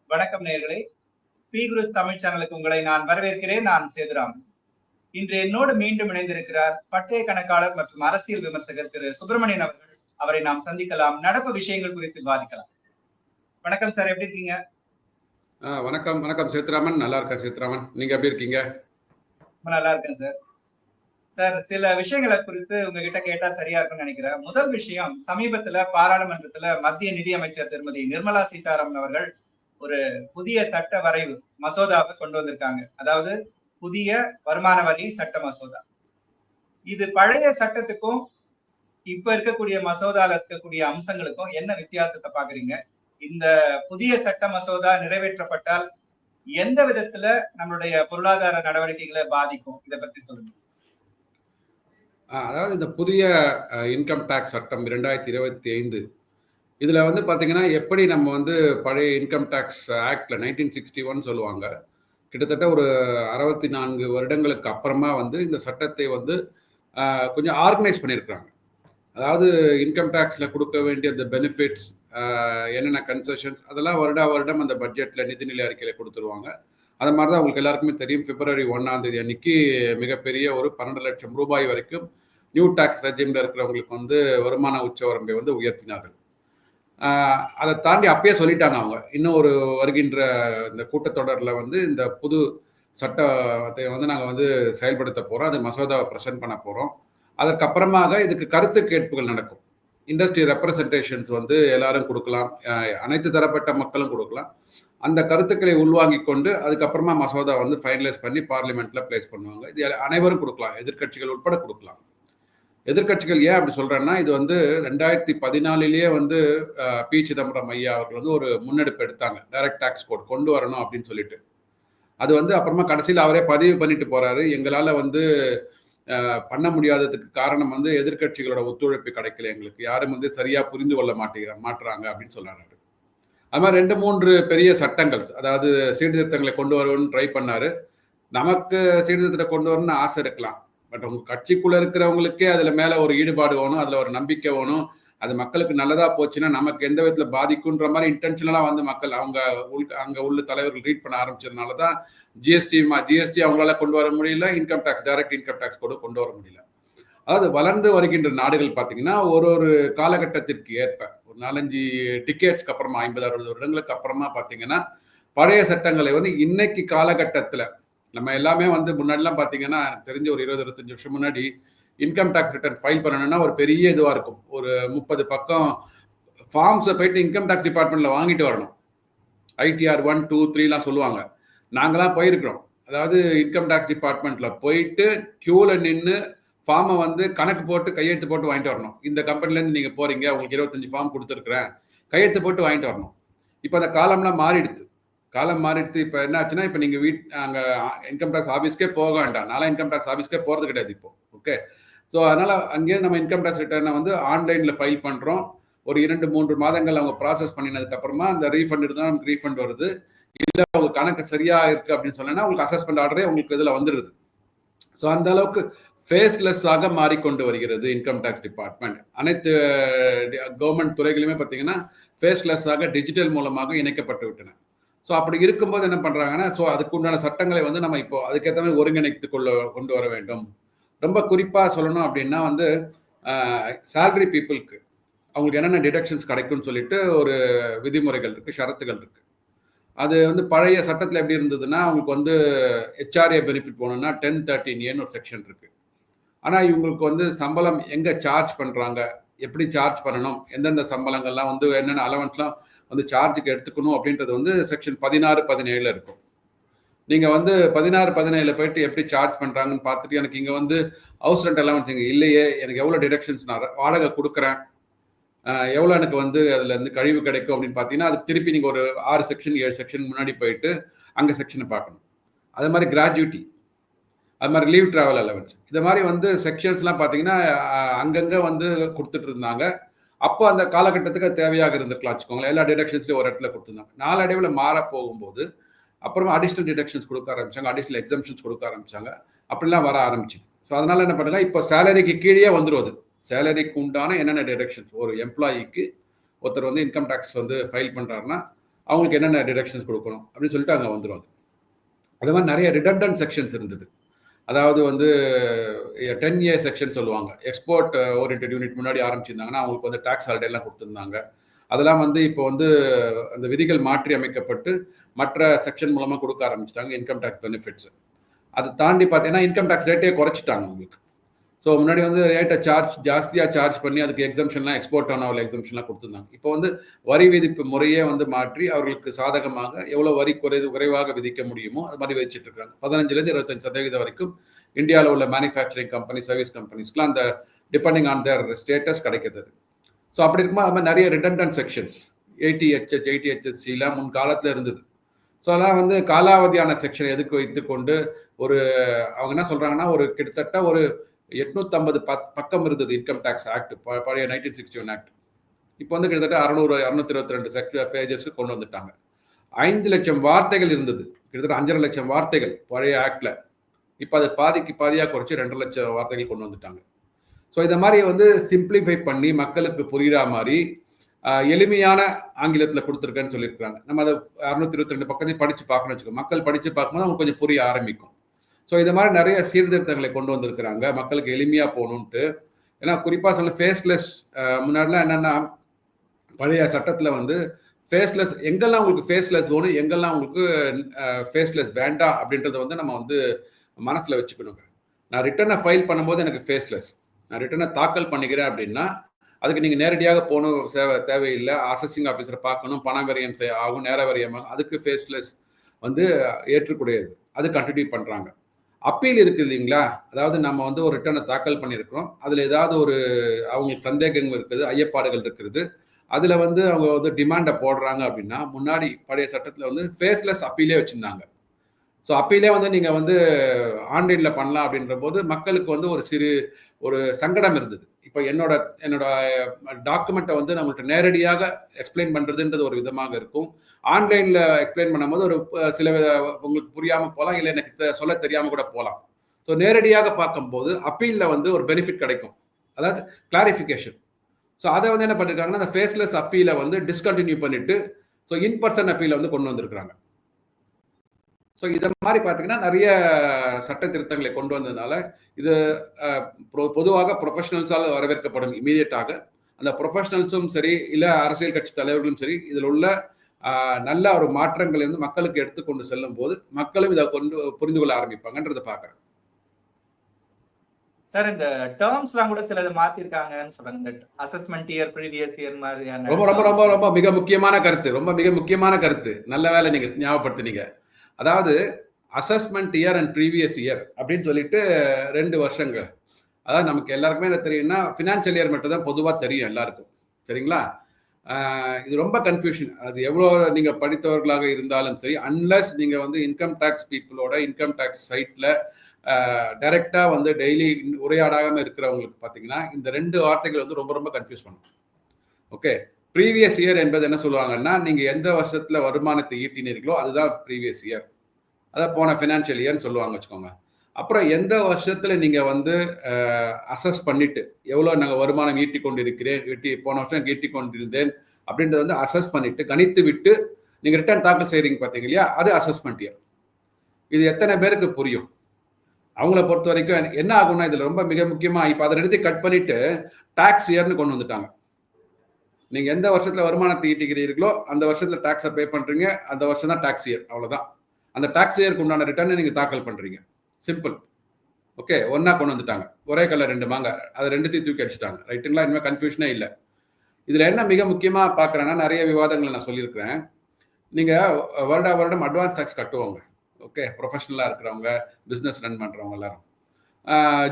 வணக்கம் நேயர்களே. பி குருஸ் தமிழ் சேனலுக்கு உங்களை நான் வரவேற்கிறேன். நான் சேதுராம். இன்று என்னோடு மீண்டும் இணைந்திருக்கிறார் பட்டய கணக்காளர் மற்றும் அரசியல் விமர்சகர் திரு சுப்பிரமணியன் அவர்கள். அவரை நாம் சந்திக்கலாம், நடப்பு விஷயங்கள் குறித்து விவாதிக்கலாம். வணக்கம் சார், எப்படி இருக்கீங்க? வணக்கம் வணக்கம் சேத்துராமன். நல்லா இருக்கேன் சேத்துராமன், நீங்க எப்படி இருக்கீங்க? நல்லா இருக்கேன் சார். சார், சில விஷயங்களை குறித்து உங்ககிட்ட கேட்டா சரியா இருக்கும்னு நினைக்கிறேன். முதல் விஷயம், சமீபத்துல பாராளுமன்றத்துல மத்திய நிதி அமைச்சர் திருமதி நிர்மலா சீதாராமன் அவர்கள் ஒரு புதிய சட்ட வரைவு மசோதாவை கொண்டு வந்திருக்காங்க. அதாவது புதிய வருமான வரி சட்ட மசோதா. இது பழைய சட்டத்துக்கும் இப்ப இருக்கக்கூடிய மசோதால இருக்கக்கூடிய அம்சங்களுக்கும் என்ன வித்தியாசத்தை பாக்குறீங்க? இந்த புதிய சட்ட மசோதா நிறைவேற்றப்பட்டால் எந்த விதத்துல நம்மளுடைய பொருளாதார நடவடிக்கைகளை பாதிக்கும்? இதை பற்றி சொல்லுங்க. அதாவது இந்த புதிய இன்கம் டேக்ஸ் சட்டம் 2025 இதில் வந்து பார்த்தீங்கன்னா, எப்படி நம்ம வந்து பழைய இன்கம் டேக்ஸ் ஆக்டில் 1961 சொல்லுவாங்க, கிட்டத்தட்ட ஒரு 64 வருடங்களுக்கு அப்புறமா வந்து இந்த சட்டத்தை வந்து கொஞ்சம் ஆர்கனைஸ் பண்ணியிருக்கிறாங்க. அதாவது இன்கம் டேக்ஸில் கொடுக்க வேண்டிய அந்த பெனிஃபிட்ஸ், என்னென்ன கன்செஷன்ஸ், அதெல்லாம் வருடம் அந்த பட்ஜெட்டில் நிதிநிலை அறிக்கையில் கொடுத்துருவாங்க. அது மாதிரி தான் உங்களுக்கு எல்லாருக்குமே தெரியும், February 1 அன்னைக்கு மிகப்பெரிய ஒரு 12 லட்சம் ரூபாய் வரைக்கும் நியூ டேக்ஸ் ரெஜிமில் இருக்கிறவங்களுக்கு வந்து வருமான உச்சவரம்பை வந்து உயர்த்தினார்கள். அதை தாண்டி அப்பயே சொல்லிட்டாங்க அவங்க, இன்னும் ஒரு வருகின்ற இந்த கூட்டத்தொடரில் வந்து இந்த புது சட்டத்தை வந்து நாங்கள் வந்து செயல்படுத்த போகிறோம், அது மசோதாவை ப்ரெசென்ட் பண்ண போகிறோம். அதற்கப்புறமாக இதுக்கு கருத்து கேட்புகள் நடக்கும். இண்டஸ்ட்ரி ரெப்ரசன்டேஷன்ஸ் வந்து எல்லாரும் கொடுக்கலாம், அனைத்து தரப்பட்ட மக்களும் கொடுக்கலாம். அந்த கருத்துக்களை உள்வாங்கி கொண்டு அதுக்கப்புறமா மசோதா வந்து ஃபைனலைஸ் பண்ணி பார்லிமெண்ட்ல பிளேஸ் பண்ணுவாங்க. இது அனைவரும் கொடுக்கலாம், எதிர்கட்சிகள் உட்பட கொடுக்கலாம். எதிர்கட்சிகள் ஏன் அப்படி சொல்றேன்னா, இது வந்து 2014 வந்து பி சிதம்பரம் ஐயா அவர்கள் வந்து ஒரு முன்னெடுப்பு எடுத்தாங்க, டைரக்ட் டாக்ஸ் கோட் கொண்டு வரணும் அப்படின்னு சொல்லிட்டு. அது வந்து அப்புறமா கடைசியில் அவரே பதிவு பண்ணிட்டு போறாரு, எங்களால வந்து பண்ண முடியாததுக்கு காரணம் வந்து எதிர்கட்சிகளோட ஒத்துழைப்பு கிடைக்கல, எங்களுக்கு யாரும் வந்து சரியா புரிந்து கொள்ள மாட்டுறாங்க அப்படின்னு சொல்றாரு. அது மாதிரி 2-3 பெரிய சட்டங்கள், அதாவது சீர்திருத்தங்களை கொண்டு வரணும்னு ட்ரை பண்ணாரு. நமக்கு சீர்திருத்தத்தை கொண்டு வரணும்னு ஆசை இருக்கலாம், பட் உங்க கட்சிக்குள்ள இருக்கிறவங்களுக்கே அதுல மேல ஒரு ஈடுபாடு வேணும், அதுல ஒரு நம்பிக்கை வேணும். அது மக்களுக்கு நல்லதா போச்சுன்னா நமக்கு எந்த விதத்துல பாதிக்குன்ற மாதிரி இன்டென்ஷனலா வந்து மக்கள் அங்க உள்ள தலைவர்கள் ரீட் பண்ண ஆரம்பிச்சதுனாலதான் ஜிஎஸ்டி அவங்களால கொண்டு வர முடியல, income tax, direct income tax கூட கொண்டு வர முடியல. அதாவது வளர்ந்து வருகின்ற நாடுகள் பார்த்தீங்கன்னா ஒரு காலகட்டத்திற்கு ஏற்ப ஒரு 4-5 டிகேட்ஸ்க்கு அப்புறமா, 50-60 வருடங்களுக்கு அப்புறமா பார்த்தீங்கன்னா பழைய சட்டங்களை வந்து இன்னைக்கு காலகட்டத்தில் நம்ம எல்லாமே வந்து முன்னாடிலாம் பார்த்தீங்கன்னா, எனக்கு தெரிஞ்ச ஒரு 20-25 வருஷம் முன்னாடி இன்கம் டேக்ஸ் ரிட்டர்ன் ஃபைல் பண்ணணும்னா ஒரு பெரிய இதுவாக இருக்கும். ஒரு 30 பக்கம் ஃபார்ம்ஸை போயிட்டு இன்கம் டேக்ஸ் டிபார்ட்மெண்ட்டில் வாங்கிட்டு வரணும். ITR 1, 2, 3 சொல்லுவாங்க. நாங்களாம் போயிருக்கிறோம். அதாவது இன்கம் டேக்ஸ் டிபார்ட்மெண்ட்டில் போயிட்டு க்யூவில் நின்று ஃபார்மை வந்து கணக்கு போட்டு கையெழுத்து போட்டு வாங்கிட்டு வரணும். இந்த கம்பெனிலேருந்து நீங்கள் போகிறீங்க, உங்களுக்கு 25 ஃபார்ம் கொடுத்துருக்குறேன், கையெழுத்து போட்டு வாங்கிட்டு வரணும். இப்போ அந்த காலம் மாறிடுது. இப்போ என்ன ஆச்சுன்னா, இப்போ நீங்கள் அங்கே இன்கம் டேக்ஸ் ஆஃபீஸ்க்கே போக வேண்டாம். நான்லாம் இன்கம் டேக்ஸ் ஆஃபீஸ்க்கே போகிறது கிடையாது இப்போ. ஓகே, ஸோ அதனால் அங்கேயே நம்ம இன்கம் டேக்ஸ் ரிட்டர்னை வந்து ஆன்லைனில் ஃபைல் பண்ணுறோம். ஒரு 2-3 மாதங்கள் அவங்க ப்ராசஸ் பண்ணினதுக்கப்புறமா அந்த ரீஃபண்ட் இருந்தால் நமக்கு ரீஃபண்ட் வருது. இல்லை அவங்க கணக்கு சரியாக இருக்குது அப்படின்னு சொன்னேன்னா உங்களுக்கு அசஸ்மெண்ட் ஆர்டரே உங்களுக்கு இதில் வந்துடுது. ஸோ அந்த அளவுக்கு ஃபேஸ்லெஸ்ஸாக மாறிக்கொண்டு வருகிறது இன்கம் டேக்ஸ் டிபார்ட்மெண்ட். அனைத்து கவர்மெண்ட் துறைகளுமே பார்த்தீங்கன்னா ஃபேஸ்லெஸ்ஸாக டிஜிட்டல் மூலமாக இணைக்கப்பட்டு விட்டன. ஸோ அப்படி இருக்கும்போது என்ன பண்ணுறாங்கன்னா, ஸோ அதுக்குண்டான சட்டங்களை வந்து நம்ம இப்போ அதுக்கேற்ற மாதிரி ஒருங்கிணைத்து கொண்டு வர வேண்டும். ரொம்ப குறிப்பாக சொல்லணும் அப்படின்னா வந்து சேலரி பீப்புளுக்கு அவங்களுக்கு என்னென்ன டிடக்ஷன்ஸ் கிடைக்கும்னு சொல்லிட்டு ஒரு விதிமுறைகள் இருக்குது, ஷரத்துகள் இருக்குது. அது வந்து பழைய சட்டத்தில் எப்படி இருந்ததுன்னா, அவங்களுக்கு வந்து HRA பெனிஃபிட் போகணும்னா 1013A ஒரு செக்ஷன் இருக்குது. ஆனால் இவங்களுக்கு வந்து சம்பளம் எங்கே சார்ஜ் பண்ணுறாங்க, எப்படி சார்ஜ் பண்ணணும், எந்தெந்த சம்பளங்கள்லாம் வந்து என்னென்ன அலவன்ஸ்லாம் வந்து சார்ஜுக்கு எடுத்துக்கணும் அப்படின்றது வந்து செக்ஷன் 16-17 இருக்கும். நீங்கள் வந்து 16-17 போயிட்டு எப்படி சார்ஜ் பண்ணுறாங்கன்னு பார்த்துட்டு, எனக்கு இங்கே வந்து ஹவுஸ் ரெண்ட் அலவன்ஸ் இங்கே இல்லையே, எனக்கு எவ்வளோ டிடக்ஷன்ஸ் நான் வாடகை கொடுக்குறேன், எவ்வளோ எனக்கு வந்து அதில் இருந்து கழிவு கிடைக்கும் அப்படின்னு பார்த்தீங்கன்னா, அதுக்கு திருப்பி நீங்கள் ஒரு 6 செக்ஷன் 7 செக்ஷன் முன்னாடி போயிட்டு அங்கே செக்ஷனை பார்க்கணும். அது மாதிரி கிராஜுவிட்டி, அது மாதிரி லீவ் ட்ராவல் அலவன்ஸ், இது மாதிரி வந்து செக்ஷன்ஸ்லாம் பார்த்தீங்கன்னா அங்கங்கே வந்து கொடுத்துட்டு இருந்தாங்க. அப்போ அந்த காலகட்டத்துக்கு தேவையாக இருந்திருக்கலாம் வச்சுக்கோங்களேன். எல்லா டிடக்ஷன்ஸ்லையும் ஒரு இடத்துல கொடுத்துருந்தாங்க. நாளடைவில் மாற போகும்போது அப்புறமா அடிஷ்னல் டிடக்ஷன்ஸ் கொடுக்க ஆரம்பிச்சாங்க, அடிஷ்னல் எக்ஸம்ஷன்ஸ் கொடுக்க ஆரம்பிச்சாங்க, அப்படிலாம் வர ஆரம்பிச்சு. ஸோ அதனால என்ன பண்ணுங்க, இப்போ சேலரிக்கு கீழே வந்துடுவது, சேலரிக்கு உண்டான என்னென்ன டிடக்ஷன்ஸ் ஒரு எம்ப்ளாயிக்கு ஒருத்தர் வந்து இன்கம் டேக்ஸ் வந்து ஃபைல் பண்ணுறாருன்னா அவங்களுக்கு என்னென்ன டிடக்ஷன்ஸ் கொடுக்கணும் அப்படின்னு சொல்லிட்டு அங்கே வந்துடும். அது மாதிரி நிறைய ரிடண்டன்ட் செக்ஷன்ஸ் இருந்தது. அதாவது வந்து 10A செக்ஷன் சொல்லுவாங்க. எக்ஸ்போர்ட் ஓரியன்டட் யூனிட் முன்னாடி ஆரம்பிச்சிருந்தாங்கன்னா அவங்களுக்கு வந்து டேக்ஸ் ஹாலிடேலாம் கொடுத்துருந்தாங்க. அதெல்லாம் வந்து இப்போ வந்து அந்த விதிகள் மாற்றி அமைக்கப்பட்டு மற்ற செக்ஷன் மூலமாக கொடுக்க ஆரம்பிச்சிட்டாங்க இன்கம் டேக்ஸ் பெனிஃபிட்ஸ். அதை தாண்டி பார்த்தீங்கன்னா இன்கம் டேக்ஸ் ரேட்டே குறைச்சிட்டாங்க உங்களுக்கு. ஸோ முன்னாடி வந்து ரேட்டை ஜாஸ்தியாக சார்ஜ் பண்ணி அதுக்கு எக்ஸம்ஷன்லாம் எக்ஸ்போர்ட் ஆனவர்கள் எக்ஸம்ஷன்லாம் கொடுத்துருந்தாங்க. இப்போ வந்து வரி விதிப்பு முறையே வந்து மாற்றி அவர்களுக்கு சாதகமாக எவ்வளோ வரி குறைவாக விதிக்க முடியுமோ அது மாதிரி வச்சுட்டு இருக்காங்க. 15% 25% வரைக்கும் இந்தியாவில் உள்ள மேனுஃபேக்சரிங் கம்பெனி, சர்வீஸ் கம்பெனிஸ்க்குலாம் அந்த டிபெண்டிங் ஆன் தேர் ஸ்டேட்டஸ் கிடைக்கிறது. ஸோ அப்படி இருக்கும்போது அது மாதிரி நிறைய ரிடண்டன்ட் செக்ஷன்ஸ் 80HH 80HSCலாம் முன் காலத்தில் இருந்தது. ஸோ அதெல்லாம் வந்து காலாவதியான செக்ஷன் எதுக்கு வைத்துக்கொண்டு அவங்க என்ன சொல்கிறாங்கன்னா ஒரு கிட்டத்தட்ட ஒரு 850 பக்கம் இருந்தது இன்கம் டேக்ஸ் ஆக்ட், பழைய 1961 ஆக்ட். இப்போ வந்து கிட்டத்தட்ட 622 பேஜஸ்க்கு கொண்டு வந்துட்டாங்க. 5 லட்சம் வார்த்தைகள் இருந்தது, கிட்டத்தட்ட 5.5 லட்சம் வார்த்தைகள் பழைய ஆக்டில். இப்போ அது பாதியாக குறைச்சி 2 லட்சம் வார்த்தைகள் கொண்டு வந்துட்டாங்க. ஸோ இந்த மாதிரி வந்து சிம்பிளிஃபை பண்ணி மக்களுக்கு புரிகிற மாதிரி எளிமையான ஆங்கிலத்தில் கொடுத்துருக்கேன்னு சொல்லியிருக்காங்க. நம்ம அதை 622 பக்கத்தையும் படித்து பார்க்கணும்னு வச்சுக்கோங்க. மக்கள் படித்து பார்க்கும்போது அவங்க கொஞ்சம் புரிய ஆரம்பிக்கும். ஸோ இந்த மாதிரி நிறைய சீர்திருத்தங்களை கொண்டு வந்திருக்கிறாங்க மக்களுக்கு எளிமையாக போகணுன்ட்டு. ஏன்னா குறிப்பாக சொல்ல ஃபேஸ்லெஸ், முன்னாடிலாம் என்னென்னா பழைய சட்டத்தில் வந்து ஃபேஸ்லெஸ் எங்கெல்லாம் உங்களுக்கு ஃபேஸ்லெஸ் வேணும், எங்கெல்லாம் உங்களுக்கு ஃபேஸ்லெஸ் வேண்டாம் அப்படின்றத வந்து நம்ம வந்து மனசில் வச்சுக்கணுங்க. நான் ரிட்டர்னை ஃபைல் பண்ணும்போது எனக்கு ஃபேஸ்லெஸ், நான் ரிட்டர்னை தாக்கல் பண்ணிக்கிறேன் அப்படின்னா அதுக்கு நீங்கள் நேரடியாக போகணும் தேவையில்லை, அசஸிங் ஆஃபீஸரை பார்க்கணும், பண விரயம் ஆகும், நேர விரயமாகும், அதுக்கு ஃபேஸ்லெஸ் வந்து ஏற்றுக்கூடியது, அது கண்டினியூ பண்ணுறாங்க. அப்பீல் இருக்குது இல்லைங்களா, அதாவது நம்ம வந்து ஒரு ரிட்டர்னை தாக்கல் பண்ணியிருக்கிறோம், அதில் ஏதாவது ஒரு அவங்களுக்கு சந்தேகங்கள் இருக்குது, ஐயப்பாடுகள் இருக்கிறது, அதில் வந்து அவங்க வந்து டிமாண்டை போடுறாங்க அப்படின்னா முன்னாடி பழைய சட்டத்தில் வந்து ஃபேஸ்லெஸ் அப்பீலே வச்சுருந்தாங்க. ஸோ அப்பீலே வந்து நீங்கள் வந்து ஆன்லைனில் பண்ணலாம் அப்படின்ற போது மக்களுக்கு வந்து ஒரு சங்கடம் இருந்தது. இப்போ என்னோட டாக்குமெண்ட்டை வந்து நம்மள்ட்ட நேரடியாக எக்ஸ்பிளைன் பண்ணுறதுன்றது ஒரு விதமாக இருக்கும். ஆன்லைனில் எக்ஸ்பிளைன் பண்ணும்போது ஒரு சில உங்களுக்கு புரியாமல் போகலாம், இல்லை எனக்கு சொல்ல தெரியாமல் கூட போகலாம். ஸோ நேரடியாக பார்க்கும்போது அப்பீலில் வந்து ஒரு பெனிஃபிட் கிடைக்கும், அதாவது கிளாரிஃபிகேஷன். ஸோ அதை வந்து என்ன பண்ணியிருக்காங்கன்னா அந்த ஃபேஸ்லெஸ் அப்பீலை வந்து டிஸ்கண்டினியூ பண்ணிட்டு ஸோ இன்பர்சன் அப்பீலை வந்து கொண்டு வந்திருக்கிறாங்க. ஸோ இதை மாதிரி பார்த்தீங்கன்னா நிறைய சட்ட திருத்தங்களை கொண்டு வந்ததுனால இது பொதுவாக ப்ரொஃபஷனல்ஸால் வரவேற்கப்படும் இமீடியட்டாக. அந்த ப்ரொஃபஷனல்ஸும் சரி, இல்லை அரசியல் கட்சி தலைவர்களும் சரி, இதில் உள்ள நல்ல ஒரு மாற்றங்களை வந்து மக்களுக்கு எடுத்துக்கொண்டு செல்லும் போது மக்களும் இதை புரிந்து கொள்ள ஆரம்பிப்பாங்கன்றதை பார்க்குறேன். சார் இந்த டேர்ம்ஸ்லாம் கூட சிலது மாத்திருக்காங்கன்னு சொல்றாங்க, அசஸ்மெண்ட் இயர், ப்ரீவியஸ் இயர் மாதிரியான. ரொம்ப ரொம்ப ரொம்ப ரொம்ப மிக முக்கியமான கருத்து, நல்ல வேலை நீங்க ஞாபகப்படுத்தினீங்க. அதாவது assessment year and previous year அப்படின்னு சொல்லிட்டு 2 வருஷங்கள். அதாவது நமக்கு எல்லாருக்குமே என்ன தெரியும்னா ஃபினான்ஷியல் இயர் மட்டும் தான் பொதுவாக தெரியும் எல்லாருக்கும், சரிங்களா? இது ரொம்ப கன்ஃபியூஷன். அது எவ்வளோ நீங்கள் படித்தவர்களாக இருந்தாலும் சரி, அன்லஸ் நீங்கள் வந்து இன்கம் டேக்ஸ் பீப்புளோட இன்கம் டேக்ஸ் சைட்டில் டைரெக்டாக வந்து டெய்லி உரையாடாமல் இருக்கிறவங்களுக்கு பார்த்தீங்கன்னா இந்த 2 வார்த்தைகள் வந்து ரொம்ப ரொம்ப கன்ஃபியூஸ் பண்ணும். ஓகே, ப்ரீவியஸ் இயர் என்பது என்ன சொல்லுவாங்கன்னா, நீங்கள் எந்த வருஷத்தில் வருமானத்தை ஈட்டினீர்களோ அதுதான் ப்ரீவியஸ் இயர், அதான் போன ஃபினான்ஷியல் இயர்னு சொல்லுவாங்க வச்சுக்கோங்க. அப்புறம் எந்த வருஷத்தில் நீங்கள் வந்து அசஸ் பண்ணிட்டு எவ்வளோ நாங்கள் வருமானம் ஈட்டி கொண்டிருக்கிறேன், போன வருஷம் ஈட்டி கொண்டிருந்தேன் அப்படின்றத வந்து அசஸ் பண்ணிட்டு கணித்து விட்டு நீங்கள் ரிட்டர்ன் தாக்கல் செய்கிறீங்க பார்த்தீங்க இல்லையா, அது அசஸ்மெண்ட் இயர். இது எத்தனை பேருக்கு புரியும்? அவங்கள பொறுத்த வரைக்கும் என்ன ஆகும்னா இதில் ரொம்ப மிக முக்கியமாக இப்போ அதை எடுத்து கட் பண்ணிட்டு டாக்ஸ் இயர்னு கொண்டு வந்துட்டாங்க. நீங்கள் எந்த வருஷத்தில் வருமானத்தை ஈட்டிக்கிறீர்களோ அந்த வருஷத்தில் டாக்ஸை பே பண்ணுறீங்க, அந்த வருஷம் தான் டாக்ஸ் இயர், அவ்வளோதான். அந்த டாக்ஸ் இயருக்கு உண்டான ரிட்டர்னை நீங்கள் தாக்கல் பண்ணுறீங்க, சிம்பிள். ஓகே, ஒன்றா கொண்டு வந்துட்டாங்க, ஒரே கலர் 2 மாங்காய், அதை 2த்தையும் தூக்கி அடிச்சிட்டாங்க, ரைட்டுங்களா? இனிமேல் கன்ஃபியூஷனே இல்லை. இதில் என்ன மிக முக்கியமாக பார்க்குறேன்னா, நிறைய விவாதங்களை நான் சொல்லியிருக்கிறேன். நீங்கள் வருடம் அட்வான்ஸ் டாக்ஸ் கட்டுவாங்க, ஓகே, ப்ரொஃபஷனலாக இருக்கிறவங்க, பிஸ்னஸ் ரன் பண்ணுறவங்க எல்லாரும்.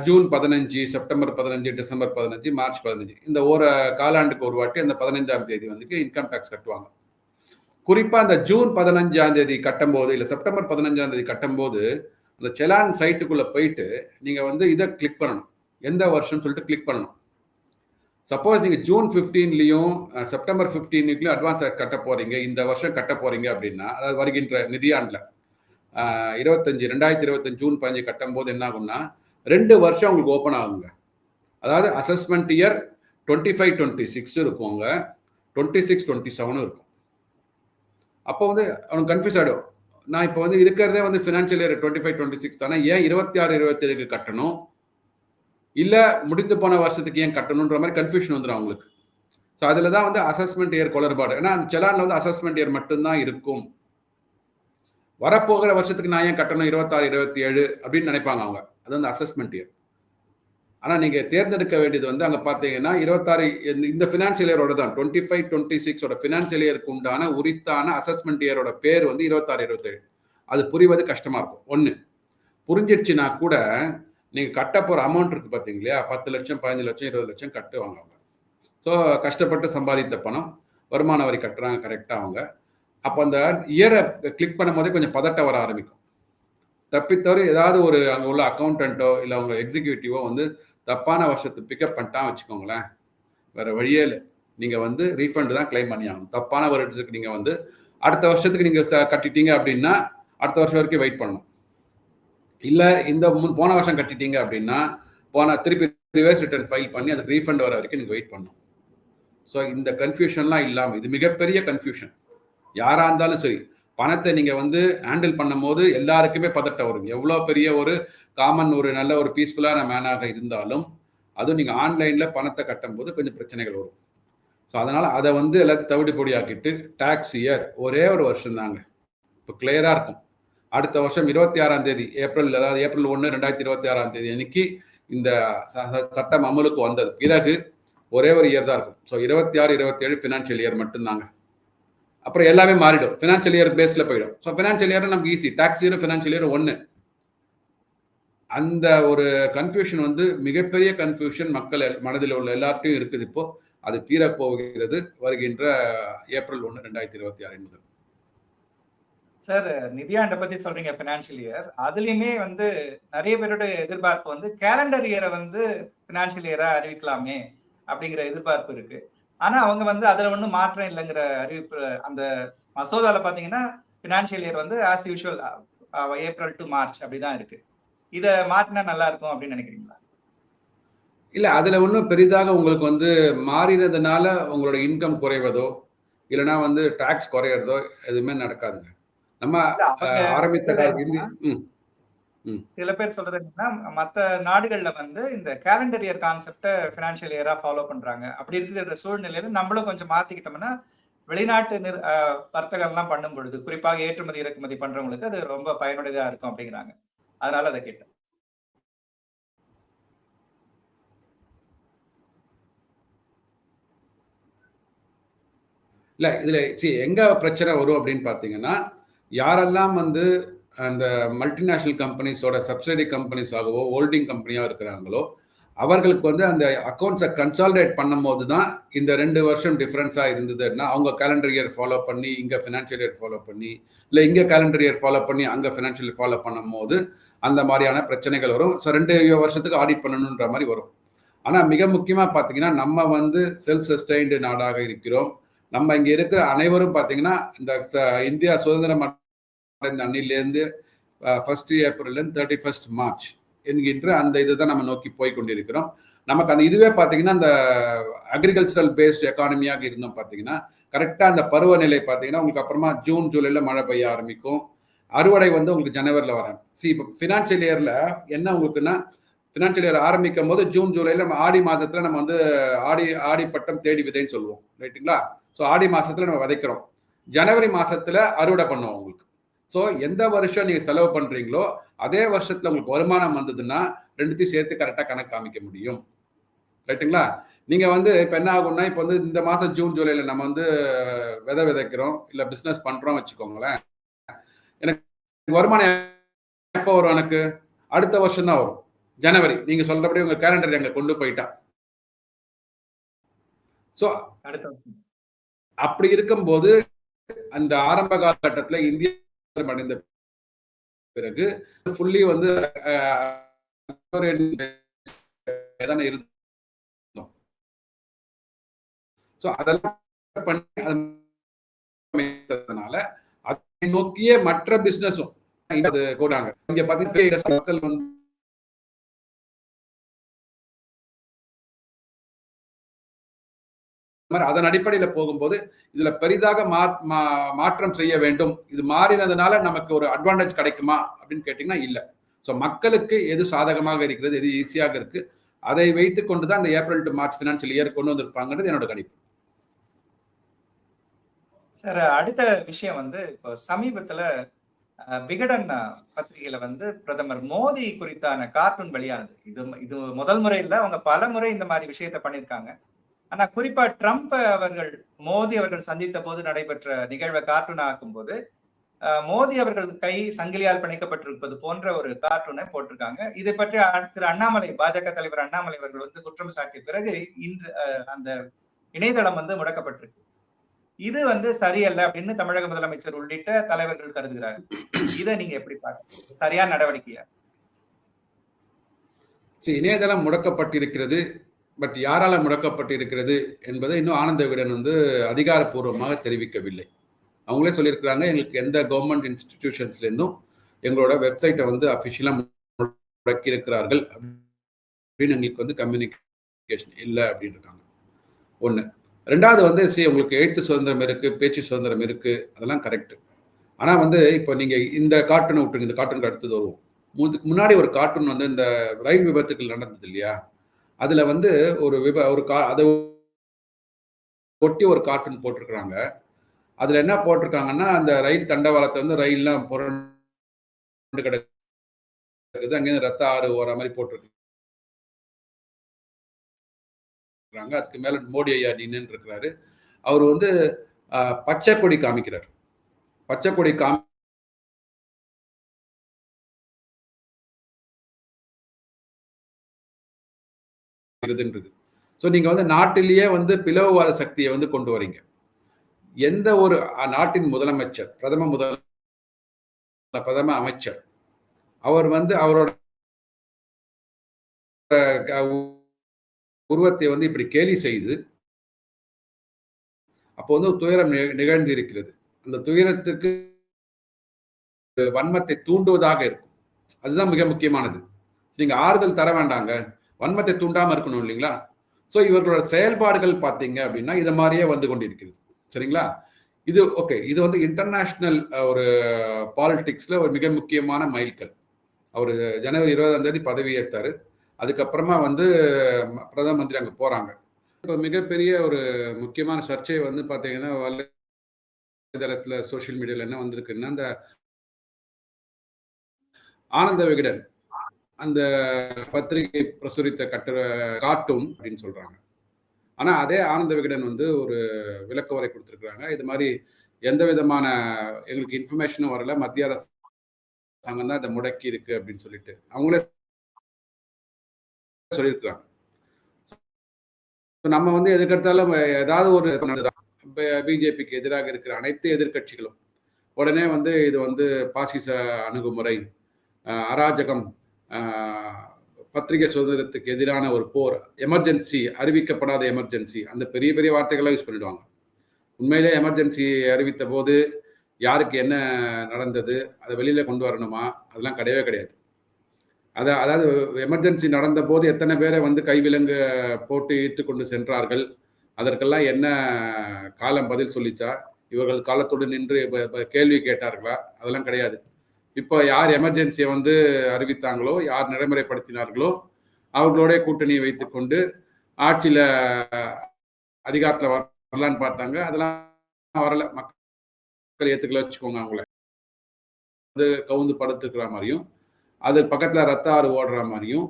ஜூன் 15, செப்டம்பர் 15, டிசம்பர் 15, மார்ச் 15, இந்த ஒரு காலாண்டுக்கு ஒரு வாட்டி அந்த 15ஆம் தேதி வந்து இன்கம் டேக்ஸ் கட்டுவாங்க. குறிப்பாக அந்த ஜூன் 15ஆம் தேதி கட்டும்போது, இல்லை செப்டம்பர் 15ஆம் தேதி கட்டும்போது அந்த செலான் சைட்டுக்குள்ளே போயிட்டு நீங்கள் வந்து இதை கிளிக் பண்ணணும், எந்த வருஷம்னு சொல்லிட்டு கிளிக் பண்ணணும். சப்போஸ் நீங்கள் ஜூன் 15லையும் செப்டம்பர் 15லையும் அட்வான்ஸ் டேக்ஸ் கட்ட போகிறீங்க, இந்த வருஷம் கட்ட போகிறீங்க அப்படின்னா, அதாவது வருகின்ற நிதியாண்டில் 2025 ஜூன் 15 கட்டும்போது என்ன ஆகும்னா 2 வருஷம் உங்களுக்கு ஓப்பன் ஆகுங்க. அதாவது அசஸ்மெண்ட் இயர் 25-26 இருக்குங்க, 26-27 இருக்கும். அப்போ வந்து அவனுக்கு கன்ஃபியூஸ் ஆகிடும். நான் இப்போ வந்து இருக்கிறதே வந்து ஃபினான்ஷியல் இயர் 25-26 தானே, ஏன் 26-27 கட்டணும், இல்லை முடிந்து போன வருஷத்துக்கு ஏன் கட்டணுன்ற மாதிரி கன்ஃபியூஷன் வந்துடும் அவங்களுக்கு. ஸோ அதில் தான் வந்து அசஸ்மெண்ட் இயர் குளறுபாடு. ஏன்னா அந்த செலானில் வந்து அசஸ்மெண்ட் இயர் மட்டும்தான் இருக்கும். வரப்போகிற வருஷத்துக்கு நான் ஏன் கட்டணும் 26-27 அப்படின்னு நினைப்பாங்க அவங்க. அது வந்து அசஸ்மெண்ட் இயர். ஆனால் நீங்கள் தேர்ந்தெடுக்க வேண்டியது வந்து அங்கே பார்த்தீங்கன்னா 26 இந்த ஃபினான்ஷியல் இயரோட தான் 25-26 ஃபினான்ஷியல் இயருக்கு உண்டான உரித்தான அசஸ்மெண்ட் இயரோட பேர் வந்து 26-27. அது புரிவது கஷ்டமாக இருக்கும். ஒன்று புரிஞ்சிடுச்சுன்னா கூட நீங்கள் கட்ட போகிற அமௌண்ட் இருக்குது பார்த்தீங்களா, 10 லட்சம் 15 லட்சம் 20 லட்சம் கட்டுவாங்க அவங்க. ஸோ கஷ்டப்பட்டு சம்பாதித்த பணம், வருமான வரி கட்டுறாங்க கரெக்டாக அவங்க. அப்போ அந்த இயரை கிளிக் பண்ணும் போதே கொஞ்சம் பதட்டம் வர ஆரம்பிக்கும். தப்பித்தவரை ஏதாவது ஒரு அங்கே உள்ள அக்கௌண்டன்ட்டோ இல்லை அவங்க எக்ஸிக்யூட்டிவோ வந்து தப்பான வருஷத்தை பிக்கப் பண்ணிட்டான் வச்சுக்கோங்களேன், வேற வழியே இல்லை, நீங்கள் வந்து ரீஃபண்ட் தான் கிளைம் பண்ணி ஆகணும். தப்பான வருடத்துக்கு நீங்கள் வந்து அடுத்த வருஷத்துக்கு நீங்கள் கட்டிட்டீங்க அப்படின்னா அடுத்த வருஷம் வரைக்கும் வெயிட் பண்ணணும். இல்லை இந்த போன வருஷம் கட்டிட்டீங்க அப்படின்னா திருப்பி ரிவர்ஸ் ரிட்டர்ன் ஃபைல் பண்ணி அதுக்கு ரீஃபண்ட் வர வரைக்கும் நீங்கள் வெயிட் பண்ணணும். ஸோ இந்த கன்ஃபியூஷன்லாம் இல்லாமல், இது மிகப்பெரிய கன்ஃபியூஷன். யாராக இருந்தாலும் சரி, பணத்தை நீங்கள் வந்து ஹேண்டில் பண்ணும் போது எல்லாருக்குமே பதட்டம் வரும். எவ்வளோ பெரிய ஒரு காமன் ஒரு நல்ல ஒரு பீஸ்ஃபுல்லான மேனாக இருந்தாலும் அதுவும் நீங்கள் ஆன்லைனில் பணத்தை கட்டும் போது கொஞ்சம் பிரச்சனைகள் வரும். ஸோ அதனால் அதை வந்து எல்லாத்தையும் தவிடு பொடியாக்கிட்டு டேக்ஸ் இயர் ஒரே ஒரு வருஷம் தாங்க இப்போ கிளியராக இருக்கும். அடுத்த வருஷம் 26ஆம் தேதி ஏப்ரல், அதாவது ஏப்ரல் 1, 2026ஆம் தேதி அன்னைக்கு இந்த சட்டம் அமலுக்கு வந்தது பிறகு ஒரே ஒரு இயர் தான் இருக்கும். ஸோ 26-27 ஃபினான்ஷியல் இயர் மட்டும்தாங்க. அப்புறம் எல்லாமே மாறிடும், ஃபினான்ஷியல் இயர் பேஸில் போயிடும். ஸோ ஃபினான்ஷியல் இயர் நமக்கு easy, tax year financial year ஒன்று. அந்த ஒரு கன்ஃபியூஷன் வந்து மிகப்பெரிய கன்ஃபியூஷன் மக்கள் மனதில் உள்ள எல்லார்ட்டையும் இருக்குது. இப்போ அது தீரப்போகிறது வருகின்ற ஏப்ரல் 1, 2026 முதல். சார், நிதியாண்டை பத்தி சொல்றீங்க ஃபினான்ஷியல் இயர். அதுலயுமே வந்து நிறைய பேரோட எதிர்பார்ப்பு வந்து கேலண்டர் இயரை வந்து ஃபினான்ஷியல் இயரா அறிவிக்கலாமே அப்படிங்கிற எதிர்பார்ப்பு இருக்கு. ஆனா அவங்க வந்து அதுல ஒன்றும் மாற்றம் இல்லைங்கிற அறிவிப்பு. அந்த மசோதால பாத்தீங்கன்னா ஃபினான்ஷியல் இயர் வந்து as usual April to March அப்படிதான் இருக்கு. இதை மாற்றினா நல்லா இருக்கும் அப்படின்னு நினைக்கிறீங்களா? இல்லை, அதில் ஒன்றும் பெரிதாக உங்களுக்கு வந்து மாறினதுனால உங்களோட இன்கம் குறைவதோ இல்லைனா வந்து டாக்ஸ் குறையிறதோ எதுவுமே நடக்காதுங்க. நம்ம ஆரம்பித்த சில பேர் சொல்றது என்னன்னா, மற்ற நாடுகள்ல வந்து இந்த கேலண்டர் இயர் கான்செப்டை ஃபினான்ஷியல் இயரா ஃபாலோ பண்றாங்க. அப்படி இருக்கிற சூழ்நிலையில நம்மளும் கொஞ்சம் மாத்திக்கிட்டோம்னா வெளிநாட்டு வர்த்தகம் எல்லாம் பண்ணும் பொழுது, குறிப்பாக ஏற்றுமதி இறக்குமதி பண்றவங்களுக்கு அது ரொம்ப பயனுடையதா இருக்கும் அப்படிங்கிறாங்க. அதனால அதை கேட்டேன். இல்லை, இதில் எங்க பிரச்சனை வரும் அப்படின்னு பார்த்தீங்கன்னா, யாரெல்லாம் வந்து அந்த மல்டிநேஷனல் கம்பெனிஸோட சப்சிடரி கம்பெனிஸாகவோ ஹோல்டிங் கம்பெனியாக இருக்கிறாங்களோ அவர்களுக்கு வந்து அந்த அக்கௌண்ட்ஸை கன்சாலிடேட் பண்ணும் போது தான் இந்த 2 வருஷம் டிஃப்ரென்ஸாக இருந்ததுன்னா அவங்க கேலண்டர் இயர் ஃபாலோ பண்ணி இங்கே ஃபினான்ஷியல் இயர் ஃபாலோ பண்ணி, இல்லை இங்கே கேலண்டர் இயர் ஃபாலோ பண்ணி அங்கே ஃபினான்ஷியல் இயர் ஃபாலோ பண்ணும் போது அந்த மாதிரியான பிரச்சனைகள் வரும். ஸோ 2 வருஷத்துக்கு ஆடிட் பண்ணணுன்ற மாதிரி வரும். ஆனால் மிக முக்கியமாக பார்த்தீங்கன்னா நம்ம வந்து செல்ஃப் சஸ்டைன்டு நாடாக இருக்கிறோம். நம்ம இங்கே இருக்கிற அனைவரும் பார்த்தீங்கன்னா இந்த இந்தியா சுதந்திரம் அடைந்த அன்னிலேருந்து 1 ஏப்ரல்லேருந்து 31 மார்ச் என்கின்ற அந்த இதை தான் நம்ம நோக்கி போய் கொண்டிருக்கிறோம். நமக்கு அந்த இதுவே பார்த்தீங்கன்னா அந்த அக்ரிகல்ச்சரல் பேஸ்ட் எக்கானமியாக இருந்தோம். பார்த்தீங்கன்னா கரெக்டாக அந்த பருவநிலை பார்த்தீங்கன்னா உங்களுக்கு அப்புறமா ஜூன் ஜூலையில் மழை பெய்ய ஆரம்பிக்கும். அறுவடை வந்து உங்களுக்கு ஜனவரியில் வரும். இப்போ ஃபினான்ஷியல் இயரில் என்ன உங்களுக்குன்னா, ஃபினான்ஷியல் இயர் ஆரம்பிக்கும் போது ஜூன் ஜூலையில் நம்ம ஆடி மாதத்தில் நம்ம வந்து ஆடி பட்டம் தேடி விதைன்னு சொல்லுவோம், ரைட்டுங்களா? ஸோ ஆடி மாதத்தில் நம்ம விதைக்கிறோம், ஜனவரி மாதத்தில் அறுவடை பண்ணுவோம் உங்களுக்கு. ஸோ எந்த வருஷம் நீங்கள் செலவு பண்ணுறீங்களோ அதே வருஷத்தில் உங்களுக்கு வருமானம் வந்ததுன்னா ரெண்டுத்தையும் சேர்த்து கரெக்டாக கணக்கு காமிக்க முடியும், ரைட்டுங்களா? நீங்கள் வந்து இப்போ என்ன ஆகும்னா, இப்போ வந்து இந்த மாதம் ஜூன் ஜூலையில் நம்ம வந்து விதைக்கிறோம் இல்லை பிஸ்னஸ் பண்ணுறோம் வச்சுக்கோங்களேன். எனக்கு வருமானம் எப்போ வரும்? எனக்கு அடுத்த வருஷம் தான் வரும், ஜனவரி. நீங்கள் சொல்கிறபடி உங்கள் கேலண்டர் அங்கே கொண்டு போயிட்டா. ஸோ அப்படி இருக்கும்போது அந்த ஆரம்ப காலகட்டத்தில் இந்தியா அடைந்த பிறகு ஃபுல்லி வந்து இருந்தோம். ஸோ அதெல்லாம் பண்ணி அதை நோக்கியே மற்ற பிசினஸும் கூடாங்க. இங்க பார்த்தீங்கன்னா மக்கள் வந்து மாதிரி அதன் அடிப்படையில் போகும்போது இதுல பெரிதாக மாற்றம் செய்ய வேண்டும். இது மாறினதுனால நமக்கு ஒரு அட்வான்டேஜ் கிடைக்குமா அப்படின்னு கேட்டீங்கன்னா இல்ல. ஸோ மக்களுக்கு எது சாதகமாக இருக்கிறது, எது ஈஸியாக இருக்கு, அதை வைத்துக் கொண்டுதான் இந்த April to March financial year கொண்டு வந்திருப்பாங்கிறது என்னோட கணிப்பு. சார், அடுத்த விஷயம் வந்து இப்போ சமீபத்துல விகடன் பத்திரிகையில வந்து பிரதமர் மோடி குறித்தான கார்ட்டூன் வெளியானது. இது முதல் முறை இல்ல, அவங்க பல முறை இந்த மாதிரி விஷயத்த பண்ணிருக்காங்க. ஆனா குறிப்பா ட்ரம்ப் அவர்கள் மோடி அவர்கள் சந்தித்த போது நடைபெற்ற நிகழ்வை கார்ட்டூன் ஆக்கும் போது மோடி அவர்கள் கை சங்கிலியால் பிணைக்கப்பட்டிருப்பது போன்ற ஒரு கார்ட்டூனை போட்டிருக்காங்க. இதை பற்றி திரு அண்ணாமலை, பாஜக தலைவர் அண்ணாமலை அவர்கள் வந்து குற்றம் சாட்டிய பிறகு இன்று அந்த இணையதளம் வந்து முடக்கப்பட்டிருக்கு. இது வந்து சரியல்ல அப்படின்னு தமிழக முதலமைச்சர் உள்ளிட்ட தலைவர்கள் கருதுகிறார். இதை நீங்க எப்படி பார்க்க, சரியான நடவடிக்கையா? இணையதளம் முடக்கப்பட்டிருக்கிறது, பட் யாரால முடக்கப்பட்டிருக்கிறது என்பதை இன்னும் ஆனந்த விகடன் வந்து அதிகாரப்பூர்வமாக தெரிவிக்கவில்லை. அவங்களே சொல்லியிருக்கிறாங்க, எங்களுக்கு எந்த கவர்மெண்ட் இன்ஸ்டிடியூஷன்ஸ்லேருந்தும் எங்களோட வெப்சைட்டை வந்து அஃபிஷியலாக முடக்கி இருக்கிறார்கள் அப்படின்னு எங்களுக்கு வந்து கம்யூனிகேஷன் இல்லை அப்படின்னு இருக்காங்க. ஒன்று. ரெண்டாவது வந்து உங்களுக்கு எழுத்து சுதந்திரம் இருக்கு, பேச்சு சுதந்திரம் இருக்கு, அதெல்லாம் கரெக்ட். ஆனால் வந்து இப்போ நீங்க இந்த கார்ட்டூனை விட்டுருங்க, இந்த கார்ட்டூனுக்கு அடுத்தது வருவோம். முன்னாடி ஒரு கார்ட்டூன் வந்து இந்த ரயில் விபத்துக்கள் நடந்தது இல்லையா, அதுல வந்து அதை ஒட்டி ஒரு கார்ட்டூன் போட்டிருக்கிறாங்க. அதுல என்ன போட்டிருக்காங்கன்னா, அந்த ரயில் தண்டவாளத்தை வந்து ரயில்லாம் புரண்டு கிடக்குது, அங்கேருந்து ரத்த ஆறு ஓர மாதிரி போட்டிருக்கு. அதுக்கு மேல மோடி ஐயா நின்று இருக்கிறாரு. அவர் வந்து பச்சை கொடி காமிக்கிறார். பச்சை கொடி ஸோ நீங்க வந்து நாட்டிலேயே வந்து பிளவுவாத சக்தியை வந்து கொண்டு வரீங்க. எந்த ஒரு நாட்டின் முதலமைச்சர், பிரதம அமைச்சர், அவர் வந்து அவரோட உருவத்தை வந்து இப்படி கேலி செய்து, அப்போ வந்து துயரம் நிகழ்ந்து இருக்கிறது. அந்த துயரத்துக்கு வன்மத்தை தூண்டுவதாக இருக்கும். அதுதான் மிக முக்கியமானது. நீங்க ஆறுதல் தர வேண்டாங்க, வன்மத்தை தூண்டாம இருக்கணும் இல்லைங்களா? ஸோ இவர்களோட செயல்பாடுகள் பார்த்தீங்க அப்படின்னா இதை மாதிரியே வந்து கொண்டிருக்கிறது. சரிங்களா? இது ஓகே, இது வந்து இன்டர்நேஷனல் ஒரு பாலிடிக்ஸ்ல ஒரு மிக முக்கியமான மைல்கல். அவர் ஜனவரி 20ஆம் தேதி பதவி ஏற்றாரு. அதுக்கப்புறமா வந்து பிரதம மந்திரி அங்கே போறாங்க. இப்போ மிகப்பெரிய ஒரு முக்கியமான சர்ச்சை வந்து பார்த்தீங்கன்னா வலைதளத்தில், சோசியல் மீடியாவில் என்ன வந்திருக்குன்னா, அந்த ஆனந்த விகடன் அந்த பத்திரிகை பிரசுரித்த கார்ட்டூன் அப்படின்னு சொல்றாங்க. ஆனா அதே ஆனந்த விகடன் வந்து ஒரு விளக்க உரை கொடுத்திருக்கிறாங்க. இது மாதிரி எந்த விதமான எங்களுக்கு இன்ஃபர்மேஷனும் வரல, மத்திய அரசாங்கம் தான் இதை முடக்கி இருக்கு அப்படின்னு சொல்லிட்டு அவங்களே சொல்லியிருக்கிறாங்க. நம்ம வந்து எதுக்கெடுத்தாலும் ஏதாவது ஒரு பிஜேபிக்கு எதிராக இருக்கிற அனைத்து எதிர்கட்சிகளும் உடனே வந்து இது வந்து பாசிச அணுகுமுறை, அராஜகம், பத்திரிகை சுதந்திரத்துக்கு எதிரான ஒரு போர், எமர்ஜென்சி, அறிவிக்கப்படாத எமர்ஜென்சி, அந்த பெரிய பெரிய வார்த்தைகளை யூஸ் பண்ணிடுவாங்க. உண்மையிலே எமர்ஜென்சி அறிவித்த போது யாருக்கு என்ன நடந்தது, அதை வெளியில கொண்டு வரணுமா, அதெல்லாம் கிடையவே கிடையாது. அதாவது எமர்ஜென்சி நடந்த போது எத்தனை பேரை வந்து கைவிலங்கு போட்டு ஈர்த்து கொண்டு சென்றார்கள், அதற்கெல்லாம் என்ன காலம் பதில் சொல்லிச்சா, இவர்கள் காலத்தோடு நின்று கேள்வி கேட்டார்களா, அதெல்லாம் கிடையாது. இப்போ யார் எமர்ஜென்சியை வந்து அறிவித்தாங்களோ, யார் நடைமுறைப்படுத்தினார்களோ அவர்களோட கூட்டணியை வைத்துக்கொண்டு ஆட்சியில அதிகாரத்தில் வரலான்னு பார்த்தாங்க. அதெல்லாம் வரல, மக்கள் ஏத்துக்கல வச்சுக்கோங்க. அவங்கள வந்து கவுந்து படுத்துக்கிற மாதிரியும், அது பக்கத்துல ரத்த ஆறு ஓடுற மாதிரியும்,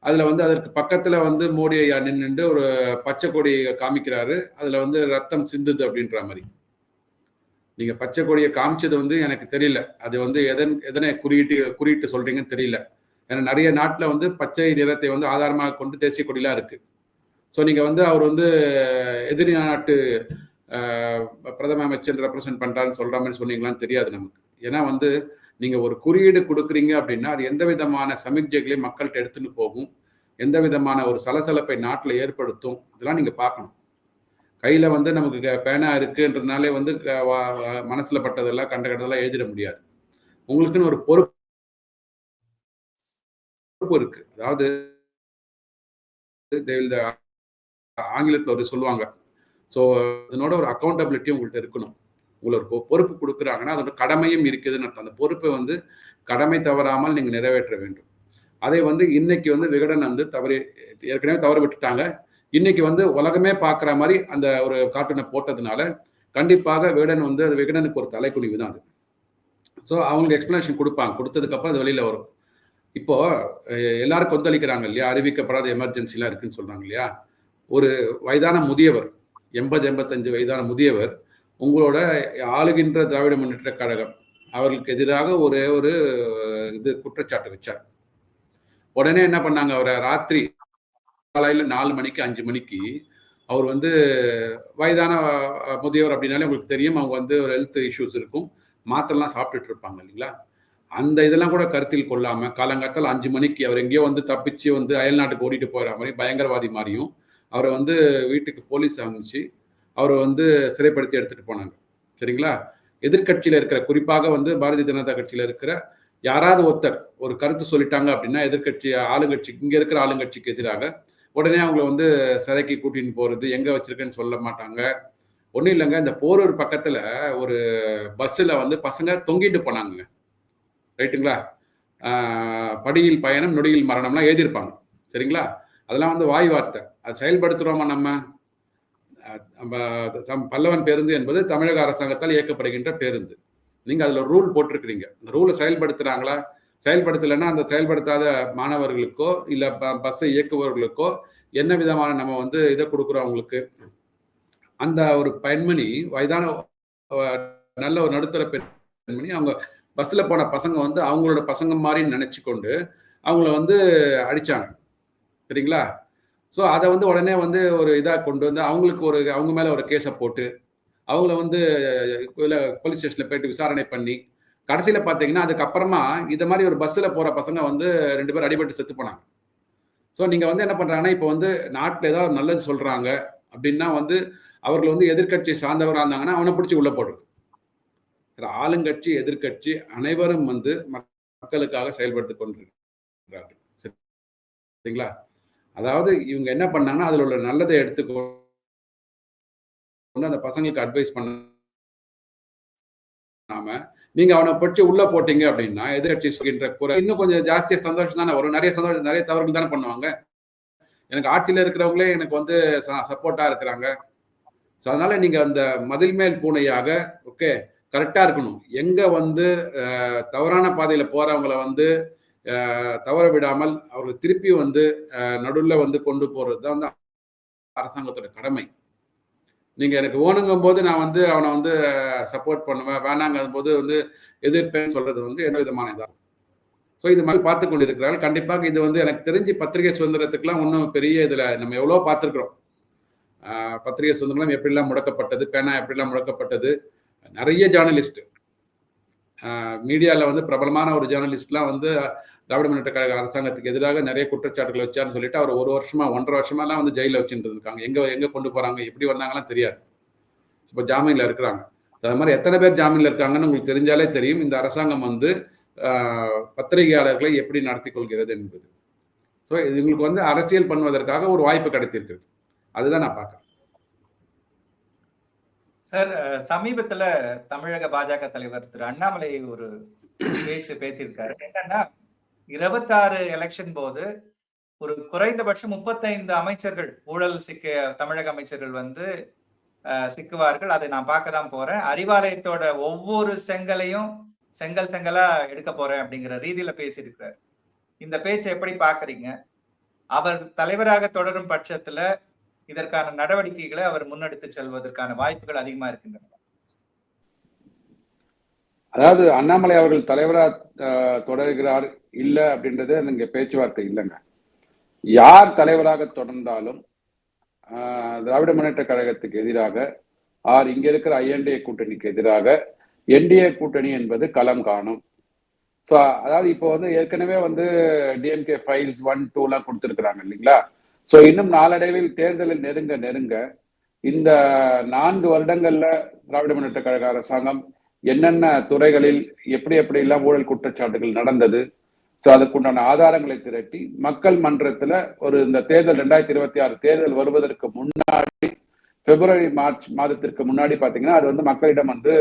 அதுல வந்து அதற்கு பக்கத்துல வந்து மோடி ஐயா நின்று ஒரு பச்சை கொடி காமிக்கிறாரு, அதுல வந்து ரத்தம் சிந்துது அப்படின்ற மாதிரி. நீங்க பச்சை கொடியை காமிச்சது வந்து எனக்கு தெரியல, அது வந்து எதனை குறியிட்டு சொல்றீங்கன்னு தெரியல. ஏன்னா நிறைய நாட்டில் வந்து பச்சை நிறத்தை வந்து ஆதாரமாக கொண்டு தேசிய கொடிலாம் இருக்கு. ஸோ நீங்க வந்து அவர் வந்து எதிரி நாட்டு பிரதம அமைச்சர் ரெப்ரசென்ட் பண்றாருன்னு சொல்ற மாதிரி சொன்னீங்களான்னு தெரியாது நமக்கு. ஏன்னா வந்து நீங்க ஒரு குறியீடு கொடுக்குறீங்க அப்படின்னா அது எந்த விதமான சமிக்ஞைகளையும் மக்கள்கிட்ட எடுத்துன்னு போகும், எந்த விதமான ஒரு சலசலப்பை நாட்டில் ஏற்படுத்தும், இதெல்லாம் நீங்க பார்க்கணும். கையில வந்து நமக்கு பேனா இருக்குன்றதுனாலே வந்து மனசுல பட்டதெல்லாம் கண்டதெல்லாம் எழுதிட முடியாது. உங்களுக்குன்னு ஒரு பொறுப்பு இருக்கு. அதாவது ஆங்கிலத்தில் ஒரு சொல்லுவாங்க, ஸோ அதனோட ஒரு அக்கௌண்டபிலிட்டி உங்கள்கிட்ட இருக்கணும். உங்களுக்கு பொறுப்பு கொடுக்குறாங்கன்னா அதோட கடமையும் இருக்குதுன்னு அர்த்தம். அந்த பொறுப்பை வந்து கடமை தவறாமல் நீங்கள் நிறைவேற்ற வேண்டும். அதை வந்து இன்னைக்கு வந்து விகடன் வந்து ஏற்கனவே தவறு விட்டுட்டாங்க. இன்னைக்கு வந்து உலகமே பார்க்குற மாதிரி அந்த ஒரு கார்ட்டூனை போட்டதுனால கண்டிப்பாக விகடன் வந்து அது விகடனுக்கு ஒரு தலைக்குனிவு தான் அது. ஸோ அவங்களுக்கு எக்ஸ்பிளனேஷன் கொடுப்பாங்க. கொடுத்ததுக்கப்புறம் அது வெளியில் வரும். இப்போ எல்லாரும் கொந்தளிக்கிறாங்க இல்லையா, அறிவிக்கப்படாத எமர்ஜென்சிலாம் இருக்குன்னு சொல்றாங்க இல்லையா. ஒரு வயதான முதியவர் 80-85 வயதான முதியவர் உங்களோட ஆளுகின்ற திராவிட முன்னேற்ற கழகம் அவர்களுக்கு எதிராக ஒரே ஒரு இது குற்றச்சாட்டு வச்சார். உடனே என்ன பண்ணாங்க, அவரை ராத்திரி காலையில் 4 மணிக்கு 5 மணிக்கு அவர் வந்து வயதான முதியவர் அப்படின்னாலே உங்களுக்கு தெரியும், அவங்க வந்து ஒரு ஹெல்த் இஷ்யூஸ் இருக்கும், மாத்திரைலாம் சாப்பிட்டுட்டு இருப்பாங்க இல்லைங்களா. அந்த இதெல்லாம் கூட கருத்தில் கொள்ளாமல் காலங்காலத்தில் 5 மணிக்கு அவர் எங்கேயோ வந்து தப்பிச்சு வந்து அயல் நாட்டுக்கு ஓடிட்டு போகிற மாதிரி பயங்கரவாதி மாதிரியும் அவரை வந்து வீட்டுக்கு போலீஸ் அமைச்சு அவரை வந்து சிறைப்படுத்தி எடுத்துகிட்டு போனாங்க. சரிங்களா. எதிர்கட்சியில் இருக்கிற, குறிப்பாக வந்து பாரதிய ஜனதா கட்சியில் இருக்கிற யாராவது ஒருத்தர் ஒரு கருத்து சொல்லிட்டாங்க அப்படின்னா எதிர்கட்சி ஆளுங்கட்சி, இங்கே இருக்கிற ஆளுங்கட்சிக்கு எதிராக உடனே அவங்கள வந்து சிறைக்கு கூட்டின்னு போகிறது, எங்கே வச்சிருக்கேன்னு சொல்ல மாட்டாங்க. ஒன்றும் இல்லைங்க, இந்த போரூர் பக்கத்தில் ஒரு பஸ்ஸில் வந்து பசங்க தொங்கிட்டு போனாங்க. ரைட்டுங்களா. படியில் பயணம் நொடியில் மரணம்லாம் எழுதியிருப்பாங்க. சரிங்களா. அதெல்லாம் வந்து வாய் வார்த்தை. அது செயல்படுத்துகிறோமா நம்ம? பல்லவன் பேருந்து என்பது தமிழக அரசாங்கத்தால் இயக்கப்படுகின்ற பேருந்து. நீங்கள் அதில் ரூல் போட்டிருக்கிறீங்க. அந்த ரூலை செயல்படுத்துகிறாங்களா? செயல்படுத்தலைன்னா அந்த செயல்படுத்தாத மாணவர்களுக்கோ இல்லை பஸ்ஸை இயக்குபவர்களுக்கோ என்ன விதமான நம்ம வந்து இதை கொடுக்குறோம் அவங்களுக்கு? அந்த ஒரு பெண்மணி, வயதான நல்ல ஒரு நடுத்தர பெண்மணி, அவங்க பஸ்ஸில் போன பசங்க வந்து அவங்களோட பசங்க மாதிரி நினச்சி கொண்டு அவங்கள வந்து அடித்தாங்க. சரிங்களா. ஸோ அதை வந்து உடனே வந்து ஒரு இதாக கொண்டு வந்து அவங்களுக்கு அவங்க மேலே ஒரு கேஸை போட்டு அவங்கள வந்து போலீஸ் ஸ்டேஷனில் போயிட்டு விசாரணை பண்ணி கடைசியில் பார்த்தீங்கன்னா அதுக்கப்புறமா இதை மாதிரி ஒரு பஸ்ஸில் போகிற பசங்க வந்து 2 பேர் அடிபட்டு செத்து போனாங்க. ஸோ நீங்கள் வந்து என்ன பண்ணுறாங்கன்னா, இப்போ வந்து நாட்டில் ஏதாவது நல்லது சொல்கிறாங்க அப்படின்னா வந்து அவர்கள் வந்து எதிர்கட்சி சார்ந்தவராக இருந்தாங்கன்னா அவனை பிடிச்சி உள்ளே போடுறது. ஆளுங்கட்சி எதிர்கட்சி அனைவரும் வந்து மக்களுக்காக செயல்படுத்தி கொண்டிருக்கிறார்கள். சரிங்களா. அதாவது இவங்க என்ன பண்ணாங்கன்னா அதில் உள்ள நல்லதை எடுத்துக்கொண்டு அந்த பசங்களுக்கு அட்வைஸ் பண்ணாம நீங்க அவனை பற்றி உள்ள போட்டீங்க அப்படின்னா எதிர்கட்சி சொல்கின்ற குறை இன்னும் கொஞ்சம் ஜாஸ்தியா சந்தோஷம் தானே வரும். நிறைய தவறுகள் தானே பண்ணுவாங்க. எனக்கு ஆட்சியில் இருக்கிறவங்களே எனக்கு வந்து சப்போர்ட்டா இருக்கிறாங்க. ஸோ அதனால நீங்க அந்த மதில் மேல் பூனையாக ஓகே கரெக்டா இருக்கணும். எங்க வந்து தவறான பாதையில போறவங்களை வந்து தவற விடாமல் அவர்கள் திருப்பி வந்து நடுவில் வந்து கொண்டு போறது தான் வந்து அரசாங்கத்தோட கடமை. நீங்க எனக்கு ஓணுங்கும் போது நான் வந்து அவனை வந்து சப்போர்ட் பண்ணுவேன், வேணாங்கும் போது வந்து எதிர்ப்பேன்னு சொல்றது வந்து என்ன விதமான இதாக. ஸோ இது மாதிரி பார்த்து கொண்டு இருக்கிறார்கள். கண்டிப்பாக இது வந்து எனக்கு தெரிஞ்சு பத்திரிகை சுதந்திரத்துக்குலாம் ஒன்றும் பெரிய இதில் நம்ம எவ்வளோ பார்த்துருக்குறோம். பத்திரிகை சுதந்திரம் எப்படிலாம் முடக்கப்பட்டது, பேனா எப்படிலாம் முடக்கப்பட்டது. நிறைய ஜேர்னலிஸ்ட் மீடியாவில் வந்து பிரபலமான ஒரு ஜேர்னலிஸ்ட்லாம் வந்து திராவிட முன்னேற்ற கழக அரசாங்கத்துக்கு எதிராக நிறைய குற்றச்சாட்டுகள் வச்சாருன்னு சொல்லிட்டு அவர் 1 வருஷமா 1.5 வருஷமாலாம் வந்து ஜெயிலில் வச்சுட்டு இருக்காங்க. எங்கே கொண்டு போகிறாங்க, எப்படி வந்தாங்கலாம் தெரியாது. இப்போ ஜாமீனில் இருக்கிறாங்க. அது மாதிரி எத்தனை பேர் ஜாமீனில் இருக்காங்கன்னு உங்களுக்கு தெரிஞ்சாலே தெரியும் இந்த அரசாங்கம் வந்து பத்திரிகையாளர்களை எப்படி நடத்தி கொள்கிறது என்பது. ஸோ இவங்களுக்கு வந்து அரசியல் பண்ணுவதற்காக ஒரு வாய்ப்பு கிடைத்திருக்கிறது. அதுதான் நான் பார்க்குறேன். சார், சமீபத்துல தமிழக பாஜக தலைவர் திரு அண்ணாமலை ஒரு பேச்சு பேசியிருக்காரு. என்னன்னா 26 எலெக்ஷன் போது ஒரு குறைந்தபட்சம் 35 அமைச்சர்கள் ஊழல் சிக்க தமிழக அமைச்சர்கள் வந்து சிக்குவார்கள். அதை நான் பார்க்க தான் போறேன். அறிவாலயத்தோட ஒவ்வொரு செங்கல் செங்கலா எடுக்க போறேன் அப்படிங்கிற ரீதியில பேசியிருக்கிறார். இந்த பேச்சை எப்படி பாக்குறீங்க? அவர் தலைவராக தொடரும் பட்சத்துல இதற்கான நடவடிக்கைகளை அவர் முன்னெடுத்து செல்வதற்கான வாய்ப்புகள் அதிகமா இருக்கின்றன. அதாவது அண்ணாமலை அவர்கள் தலைவராக தொடர்கிறார் இல்லை அப்படின்றது இங்க பேச்சுவார்த்தை இல்லைங்க. யார் தலைவராக தொடர்ந்தாலும் திராவிட முன்னேற்ற கழகத்துக்கு எதிராக இங்க இருக்கிற INDA கூட்டணிக்கு எதிராக NDA கூட்டணி என்பது களம் காணும். ஸோ அதாவது இப்போ வந்து ஏற்கனவே வந்து DMK ஃபைல்ஸ் 1, 2 கொடுத்துருக்குறாங்க இல்லைங்களா. ஸோ இன்னும் நாளடைவில் தேர்தலில் நெருங்க இந்த 4 வருடங்கள்ல திராவிட முன்னேற்ற கழக அரசாங்கம் என்னென்ன துறைகளில் எப்படியெல்லாம் ஊழல் குற்றச்சாட்டுகள் நடந்தது, ஸோ அதுக்குண்டான ஆதாரங்களை திரட்டி மக்கள் மன்றத்துல ஒரு இந்த தேர்தல் 2026 தேர்தல் வருவதற்கு முன்னாடி பிப்ரவரி மார்ச் மாதத்திற்கு முன்னாடி பாத்தீங்கன்னா அது வந்து மக்களிடம் வந்து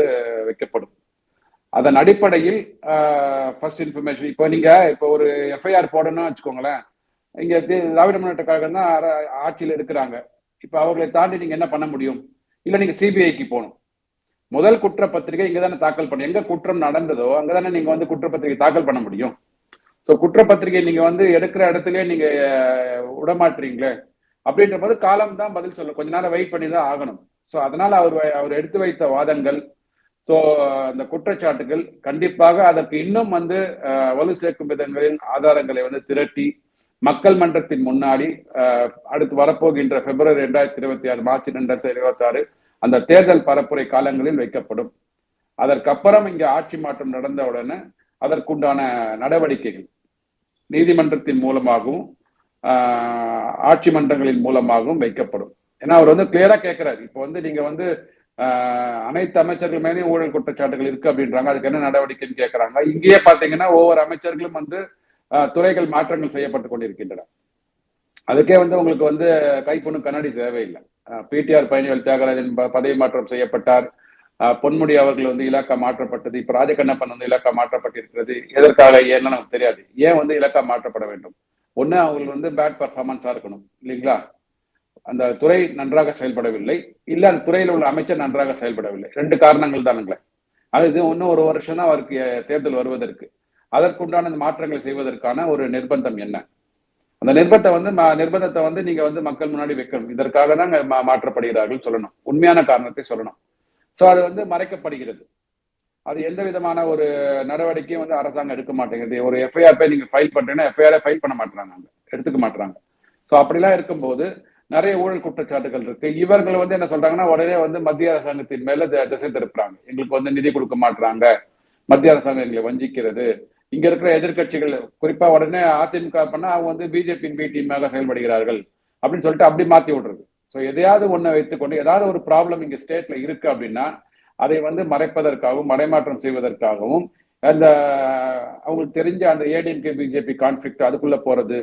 வைக்கப்படும். அதன் அடிப்படையில் ஃபர்ஸ்ட் இன்ஃபர்மேஷன் இப்போ நீங்க இப்போ ஒரு எஃப்ஐஆர் போடணும்னு வச்சுக்கோங்களேன். இங்க திராவிட முன்னேற்ற கழகம் தான் ஆட்சியில் இருக்கிறாங்க. இப்ப அவர்களை தாண்டி நீங்க என்ன பண்ண முடியும்? இல்ல நீங்க சிபிஐக்கு போகணும். முதல் குற்றப்பத்திரிகை இங்க தானே தாக்கல் பண்ண, எங்க குற்றம் நடந்ததோ அங்கதானே நீங்க வந்து குற்றப்பத்திரிகை தாக்கல் பண்ண முடியும். ஸோ குற்றப்பத்திரிகை நீங்க வந்து எடுக்கிற இடத்துலயே நீங்க விடமாட்டீங்களே அப்படின்ற போது காலம் தான் பதில் சொல்லும். கொஞ்ச நேரம் வெயிட் பண்ணி தான் ஆகணும். ஸோ அதனால அவர் எடுத்து வைத்த வாதங்கள், ஸோ அந்த குற்றச்சாட்டுகள் கண்டிப்பாக அதற்கு இன்னும் வந்து வலு சேர்க்கும் விதங்களில் ஆதாரங்களை வந்து திரட்டி மக்கள் மன்றத்தின் முன்னாடி அடுத்து வரப்போகின்ற பிப்ரவரி 2026 மார்ச் 2026 அந்த தேர்தல் பரப்புரை காலங்களில் வைக்கப்படும். அதற்கப்புறம் இங்க ஆட்சி மாற்றம் நடந்தவுடனே அதற்குண்டான நடவடிக்கைகள் நீதிமன்றத்தின் மூலமாகவும் ஆட்சி மன்றங்களின் மூலமாகவும் வைக்கப்படும். ஏன்னா அவர் வந்து கிளியரா கேட்கிறார். இப்போ வந்து நீங்க வந்து அனைத்து அமைச்சர்கள் மேலேயும் ஊழல் குற்றச்சாட்டுகள் இருக்கு அப்படின்றாங்க, அதுக்கு என்ன நடவடிக்கைன்னு கேட்கறாங்க. இங்கேயே பாத்தீங்கன்னா ஒவ்வொரு அமைச்சர்களும் வந்து துறைகள் மாற்றங்கள் செய்யப்பட்டு கொண்டிருக்கின்றன. அதுக்கே வந்து உங்களுக்கு வந்து கைப்பொண்ணு கண்ணாடி தேவையில்லை. பிடிஆர் பழனிவேல் தியாகராஜன் பதவி மாற்றம் செய்யப்பட்டார். பொன்முடி அவர்கள் வந்து இலாக்கா மாற்றப்பட்டது. இப்ப ராஜகண்ணப்பன் வந்து இலாக்கா மாற்றப்பட்டிருக்கிறது. எதற்காக ஏன்னு நமக்கு தெரியாது. ஏன் வந்து இலாக்கா மாற்றப்பட வேண்டும்? ஒண்ணு அவங்களுக்கு வந்து பேட் பர்ஃபார்மன்ஸா இருக்கணும் இல்லைங்களா, அந்த துறை நன்றாக செயல்படவில்லை, இல்ல அந்த துறையில் உள்ள அமைச்சர் நன்றாக செயல்படவில்லை. 2 காரணங்கள் தானுங்களே. அது இது இன்னும் ஒரு வருஷம் தான் அவருக்கு தேர்தல் வருவதற்கு. அதற்குண்டான மாற்றங்களை செய்வதற்கான ஒரு நிர்பந்தம் என்ன? அந்த நிர்பந்தத்தை வந்து நீங்க வந்து மக்கள் முன்னாடி வைக்கணும். இதற்காக தான் மாற்றப்படுகிறார்கள் சொல்லணும், உண்மையான காரணத்தை சொல்லணும். சோ அது வந்து மறைக்கப்படுகிறது. அது எந்த விதமான ஒரு நடவடிக்கையும் வந்து அரசாங்கம் எடுக்க மாட்டேங்குது. ஒரு எஃப்ஐஆர் போய் நீங்க ஃபைல் பண்றீங்கன்னா எஃப்ஐஆர் ஃபைல் பண்ண மாட்டாங்க, எடுத்துக்க மாட்டாங்க. ஸோ அப்படிலாம் இருக்கும்போது நிறைய ஊழல் குற்றச்சாட்டுகள் இருக்கு. இவர்கள் வந்து என்ன சொல்றாங்கன்னா உடனே வந்து மத்திய அரசாங்கத்தின் மேல திசை திருப்புறாங்க. எங்களுக்கு வந்து நிதி கொடுக்க மாட்டாங்க, மத்திய அரசாங்கம் எங்களை வஞ்சிக்கிறது. இங்க இருக்கிற எதிர்கட்சிகள் குறிப்பா உடனே அதிமுக பண்ணா அவங்க வந்து பிஜேபியின் பி டீமாக செயல்படுகிறார்கள் அப்படின்னு சொல்லிட்டு அப்படி மாத்தி விடுறது. ஸோ எதையாவது ஒண்ணு வைத்துக்கொண்டு ஏதாவது ஒரு ப்ராப்ளம் இங்க ஸ்டேட்ல இருக்கு அப்படின்னா அதை வந்து மறைப்பதற்காகவும் மடைமாற்றம் செய்வதற்காகவும் அந்த அவங்களுக்கு தெரிஞ்ச அந்த ஏடிஎம்கே பிஜேபி கான்ஃபிளிக்ட் அதுக்குள்ள போறது,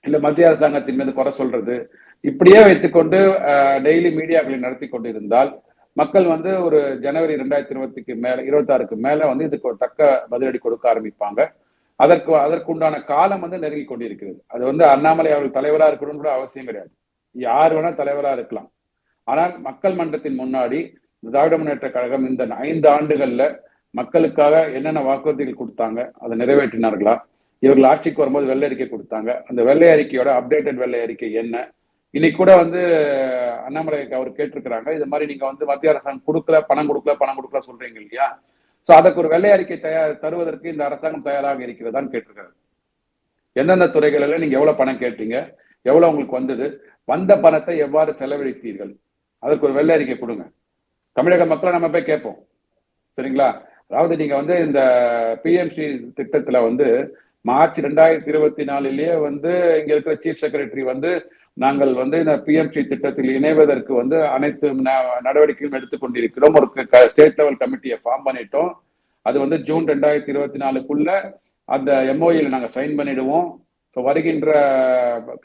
இல்ல மத்திய அரசாங்கத்தின் மீது குறை சொல்றது, இப்படியே வைத்துக்கொண்டு டெய்லி மீடியாக்களை நடத்தி கொண்டு இருந்தால் மக்கள் வந்து ஒரு ஜனவரி 2026 மேல வந்து இதுக்கு ஒரு தக்க பதிலடி கொடுக்க ஆரம்பிப்பாங்க. அதற்குண்டான காலம் வந்து நெருங்கி கொண்டிருக்கிறது. அது வந்து அண்ணாமலை அவர்கள் தலைவரா இருக்கணும்னு கூட அவசியம் கிடையாது. யார் வேணா தலைவரா இருக்கலாம். ஆனால் மக்கள் மன்றத்தின் முன்னாடி திராவிட முன்னேற்ற கழகம் இந்த 5 ஆண்டுகள்ல மக்களுக்காக என்னென்ன வாக்குறுதிகள் கொடுத்தாங்க, அதை நிறைவேற்றினார்களா? இவர்கள் ஆட்சிக்கு வரும்போது வெள்ளை அறிக்கை கொடுத்தாங்க, அந்த வெள்ளை அறிக்கையோட அப்டேட்டட் வெள்ளை அறிக்கை என்ன? இன்னைக்கு கூட வந்து அண்ணாமலை அவர் கேட்டிருக்கிறாங்க, இது மாதிரி நீங்க வந்து மத்திய அரசாங்கம் பணம் கொடுக்கல சொல்றீங்க இல்லையா? சோ அதுக்கு ஒரு வெள்ளை அறிக்கை தருவதற்கு இந்த அரசாங்கம் தயாராக இருக்கிறதான்னு கேட்டிருக்காரு. எந்தெந்த துறைகளில் நீங்க எவ்வளவு பணம் கேட்டீங்க, எவ்வளவு உங்களுக்கு வந்தது, வந்த பணத்தை எவ்வாறு செலவழித்தீர்கள், அதுக்கு ஒரு வெள்ளை அறிக்கை கொடுங்க. தமிழக மக்களை நம்ம போய் கேட்போம், சரிங்களா? அதாவது நீங்க வந்து இந்த பிஎம்சி திட்டத்துல வந்து மார்ச் 2024 வந்து இங்க இருக்கிற சீஃப் செக்ரட்டரி வந்து நாங்கள் வந்து இந்த பிஎம்சி திட்டத்தில் இணைவதற்கு வந்து அனைத்து நடவடிக்கையும் எடுத்துக்கொண்டிருக்கிறோம், ஒரு ஸ்டேட் லெவல் கமிட்டியை ஃபார்ம் பண்ணிட்டோம், அது வந்து ஜூன் 2024 அந்த எம்ஓஇல நாங்க சைன் பண்ணிடுவோம். வருகின்ற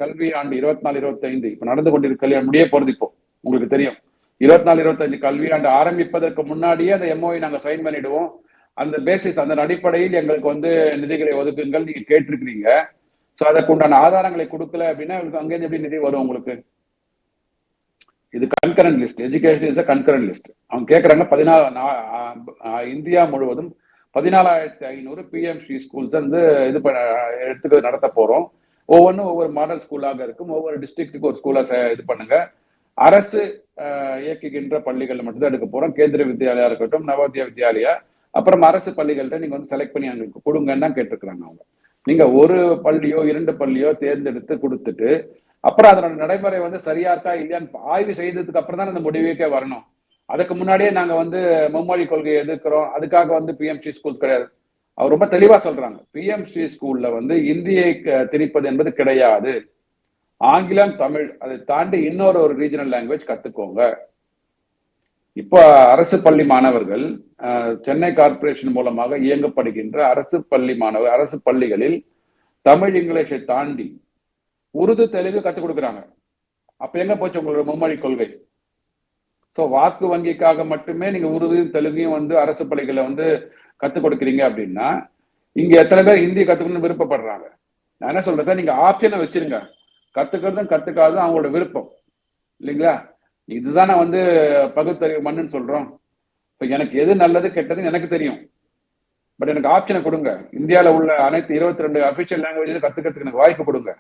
கல்வி ஆண்டு 24-25 இப்ப நடந்து கொண்டிருக்க கல்யாணம் முடிய போறது. இப்போ உங்களுக்கு தெரியும் 24-25 கல்வியாண்டு ஆரம்பிப்பதற்கு முன்னாடியே அந்த எம்ஓஐ நாங்க சைன் பண்ணிடுவோம். அந்த பேசிஸ் அந்த அடிப்படையில் எங்களுக்கு வந்து நிதிகளை ஒதுக்குங்கள் நீங்க கேட்டிருக்கிறீங்க. சோ அதற்கு உண்டான ஆதாரங்களை கொடுக்கல அப்படின்னா அங்கேருந்து எப்படி நிதி வரும் உங்களுக்கு? இது concurrent list. Education is concurrent list. அவங்க கேட்கறாங்க இந்தியா முழுவதும் 14,500 பிஎம்சி ஸ்கூல்ஸ் வந்து எடுத்துக்க நடத்த போறோம். ஒவ்வொன்றும் ஒவ்வொரு மாடல் ஸ்கூலாக இருக்கும். ஒவ்வொரு டிஸ்ட்ரிக்ட்டுக்கு ஒரு ஸ்கூலா இது பண்ணுங்க. அரசு இயக்குகின்ற பள்ளிகள் மட்டும்தான் எடுக்க போறோம். கேந்திரிய வித்யாலயா இருக்கட்டும், நவோதயா வித்யாலயா, அப்புறம் அரசு பள்ளிகள்கிட்ட நீங்க வந்து செலக்ட் பண்ணி அங்களுக்கு கொடுங்கன்னா கேட்டிருக்கிறாங்க அவங்க. நீங்க ஒரு பள்ளியோ 2 பள்ளியோ தேர்ந்தெடுத்து கொடுத்துட்டு அப்புறம் அதனோட நடைமுறை வந்து சரியா இருக்கா இல்லையான்னு ஆய்வு செய்ததுக்கு அப்புறம் தான் அந்த முடிவுக்கே வரணும். அதுக்கு முன்னாடியே நாங்க வந்து மும்மொழி கொள்கையை எதிர்க்கிறோம், அதுக்காக வந்து பிஎம்சி ஸ்கூல் கிடையாது. அவர் ரொம்ப தெளிவா சொல்றாங்க, பிஎம்சி ஸ்கூல்ல வந்து இந்தியை திணிப்பது என்பது கிடையாது. ஆங்கிலம், தமிழ் அதை தாண்டி இன்னொரு ரீஜனல் லாங்குவேஜ் கத்துக்கோங்க. இப்போ அரசு பள்ளி மாணவர்கள் சென்னை கார்பரேஷன் மூலமாக இயங்கப்படுகின்ற அரசு பள்ளிகளில் தமிழ் இங்கிலீஷை தாண்டி உருது தெலுங்கு கத்துக் கொடுக்குறாங்க. அப்ப எங்க போச்சு உங்களோட மும்மொழி கொள்கை? ஸோ வாக்கு வங்கிக்காக மட்டுமே நீங்க உருதும் தெலுங்கையும் வந்து அரசு பள்ளிகளை வந்து கற்றுக் கொடுக்குறீங்க அப்படின்னா இங்க எத்தனை பேர் ஹிந்தி கத்துக்கணும்னு விருப்பப்படுறாங்க? நான் என்ன சொல்றேன் சார், நீங்க ஆப்ஷனை வச்சிருங்க. கத்துக்கிறதும் கத்துக்காததும் அவங்களோட விருப்பம் இல்லைங்களா? இதுதான் நான் வந்து பகுத்தறிவு மண்ணுன்னு சொல்றோம். இப்போ எனக்கு எது நல்லது கெட்டதுன்னு எனக்கு தெரியும். பட் எனக்கு ஆப்ஷனை கொடுங்க. இந்தியாவில் உள்ள அனைத்து 22 அபிஷியல் லாங்குவேஜ் கத்துக்கிறதுக்கு எனக்கு வாய்ப்பு கொடுங்க.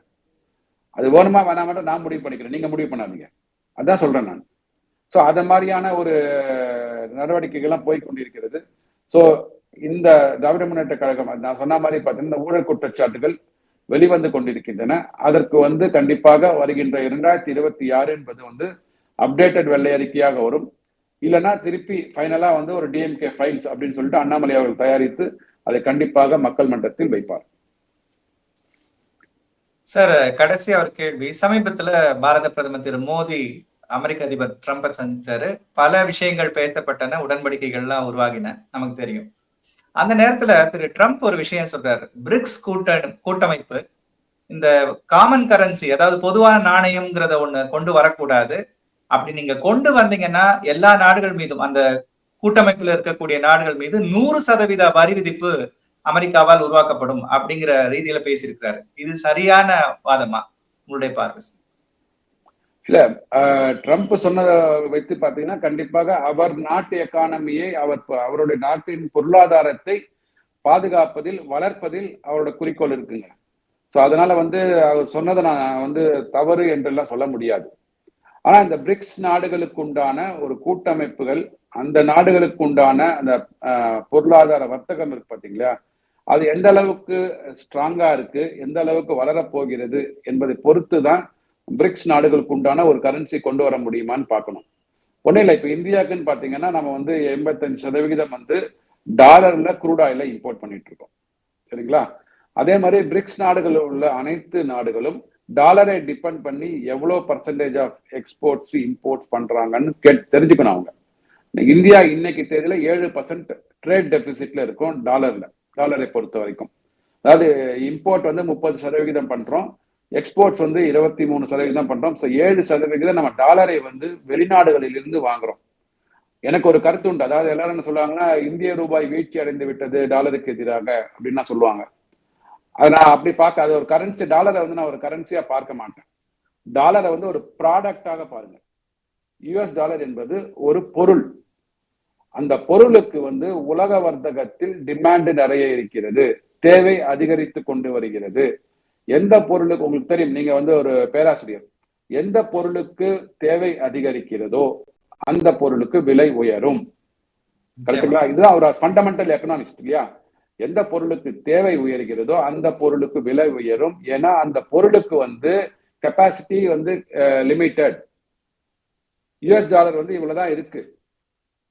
அது வேணுமா வேணாம நான் முடிவு பண்ணிக்கிறேன், நீங்க முடிவு பண்ணாதீங்க. அதான் சொல்றேன் நான். ஸோ அத மாதிரியான ஒரு நடவடிக்கைகள்லாம் போய் கொண்டிருக்கிறது. ஸோ இந்த திராவிட முன்னேற்ற கழகம் நான் சொன்ன மாதிரி பார்த்தீங்கன்னா ஊழல் குற்றச்சாட்டுகள் வெளிவந்து கொண்டிருக்கின்றன. அதற்கு வந்து கண்டிப்பாக வருகின்ற 2026 என்பது வந்து அப்டேட்டட் வெள்ளை அறிக்கையாக வரும். இல்லைன்னா திருப்பி ஃபைனலா வந்து ஒரு டிஎம்கே ஃபைல்ஸ் அப்படின்னு சொல்லிட்டு அண்ணாமலை அவர்கள் தயாரித்து அதை கண்டிப்பாக மக்கள் மன்றத்தில் வைப்பார். சார், கடைசியா ஒரு கேள்வி. சமீபத்துல பாரத பிரதமர் திரு மோடி அமெரிக்க அதிபர் ட்ரம்பை சந்திச்சாரு. பல விஷயங்கள் பேசப்பட்டன, உடன்படிக்கைகள்லாம் உருவாகின, நமக்கு தெரியும். அந்த நேரத்துல திரு ட்ரம்ப் ஒரு விஷயம் சொல்றாரு. பிரிக்ஸ் கூட்டமைப்பு இந்த காமன் கரன்சி, அதாவது பொதுவான நாணயம்ங்கிறத ஒண்ணு கொண்டு வரக்கூடாது. அப்படி நீங்க கொண்டு வந்தீங்கன்னா எல்லா நாடுகள் மீதும், அந்த கூட்டமைப்புல இருக்கக்கூடிய நாடுகள் மீது 100% வரி விதிப்பு அமெரிக்காவால் உருவாக்கப்படும் அப்படிங்கிற ரீதியில பேசியிருக்கிறாரு. இது சரியான வாதமா உங்களுடைய பார்வை? இல்ல, ட்ரம்ப் சொன்னதை வைத்து பார்த்தீங்கன்னா கண்டிப்பாக அவர் நாட்டு எக்கானமியை அவருடைய நாட்டின் பொருளாதாரத்தை பாதுகாப்பதில் வளர்ப்பதில் அவரோட குறிக்கோள் இருக்குங்க. ஸோ அதனால வந்து அவர் சொன்னதை நான் வந்து தவறு என்றெல்லாம் சொல்ல முடியாது. ஆனா இந்த பிரிக்ஸ் நாடுகளுக்கு உண்டான ஒரு கூட்டமைப்புகள், அந்த நாடுகளுக்கு உண்டான அந்த பொருளாதார வர்த்தகம் இருக்கு பார்த்தீங்களா, அது எந்த அளவுக்கு ஸ்ட்ராங்கா இருக்கு, எந்த அளவுக்கு வளரப்போகிறது என்பதை பொறுத்து தான் பிரிக்ஸ் நாடுகளுக்கு உண்டான ஒரு கரன்சி கொண்டு வர முடியுமான்னு பார்க்கணும். ஒன்றும் இல்லை, இப்போ இந்தியாவுக்குன்னு பார்த்தீங்கன்னா நம்ம வந்து 85% வந்து டாலர்ல க்ரூட் ஆயில இம்போர்ட் பண்ணிட்டு இருக்கோம், சரிங்களா? அதே மாதிரி பிரிக்ஸ் நாடுகளில் உள்ள அனைத்து நாடுகளும் டாலரை டிபெண்ட் பண்ணி எவ்வளோ பர்சன்டேஜ் ஆஃப் எக்ஸ்போர்ட்ஸ் இம்போர்ட்ஸ் பண்றாங்கன்னு தெரிஞ்சுக்கணும் அவங்க. இந்தியா இன்னைக்கு தேதியில 7% ட்ரேட் டெபிசிட்ல இருக்கும் டாலரை பொறுத்த வரைக்கும். அதாவது இம்போர்ட் வந்து 30% பண்றோம், எக்ஸ்போர்ட்ஸ் வந்து 23% பண்றோம். ஸோ 7% நம்ம டாலரை வந்து வெளிநாடுகளில் இருந்து வாங்குறோம். எனக்கு ஒரு கருத்து உண்டு. அதாவது எல்லாரும் என்ன சொல்லுவாங்கன்னா, இந்திய ரூபாய் வீழ்ச்சி அடைந்து விட்டது டாலருக்கு எதிராக அப்படின்னு சொல்லுவாங்க. அது நான் அப்படி பார்க்க, அது ஒரு கரன்சி, டாலரை வந்து நான் ஒரு கரன்சியா பார்க்க மாட்டேன். டாலரை வந்து ஒரு ப்ராடக்டாக பாருங்க. யுஎஸ் டாலர் என்பது ஒரு பொருள். அந்த பொருளுக்கு வந்து உலக வர்த்தகத்தில் டிமாண்ட் நிறைய இருக்கிறது, தேவை அதிகரித்து கொண்டு வருகிறது. எந்த பொருளுக்கு, உங்களுக்கு தெரியும், நீங்க வந்து ஒரு பேராசிரியர், எந்த பொருளுக்கு தேவை அதிகரிக்கிறதோ அந்த பொருளுக்கு விலை உயரும். கரெக்டுங்களா? இதுதான் ஒரு ஃபண்டமெண்டல் எக்கனாமிக்ஸ் இல்லையா? எந்த பொருளுக்கு தேவை உயர்கிறதோ அந்த பொருளுக்கு விலை உயரும். ஏன்னா அந்த பொருளுக்கு வந்து கெப்பாசிட்டி வந்து லிமிட்டட். யுஎஸ் டாலர் வந்து இவ்வளவுதான் இருக்கு,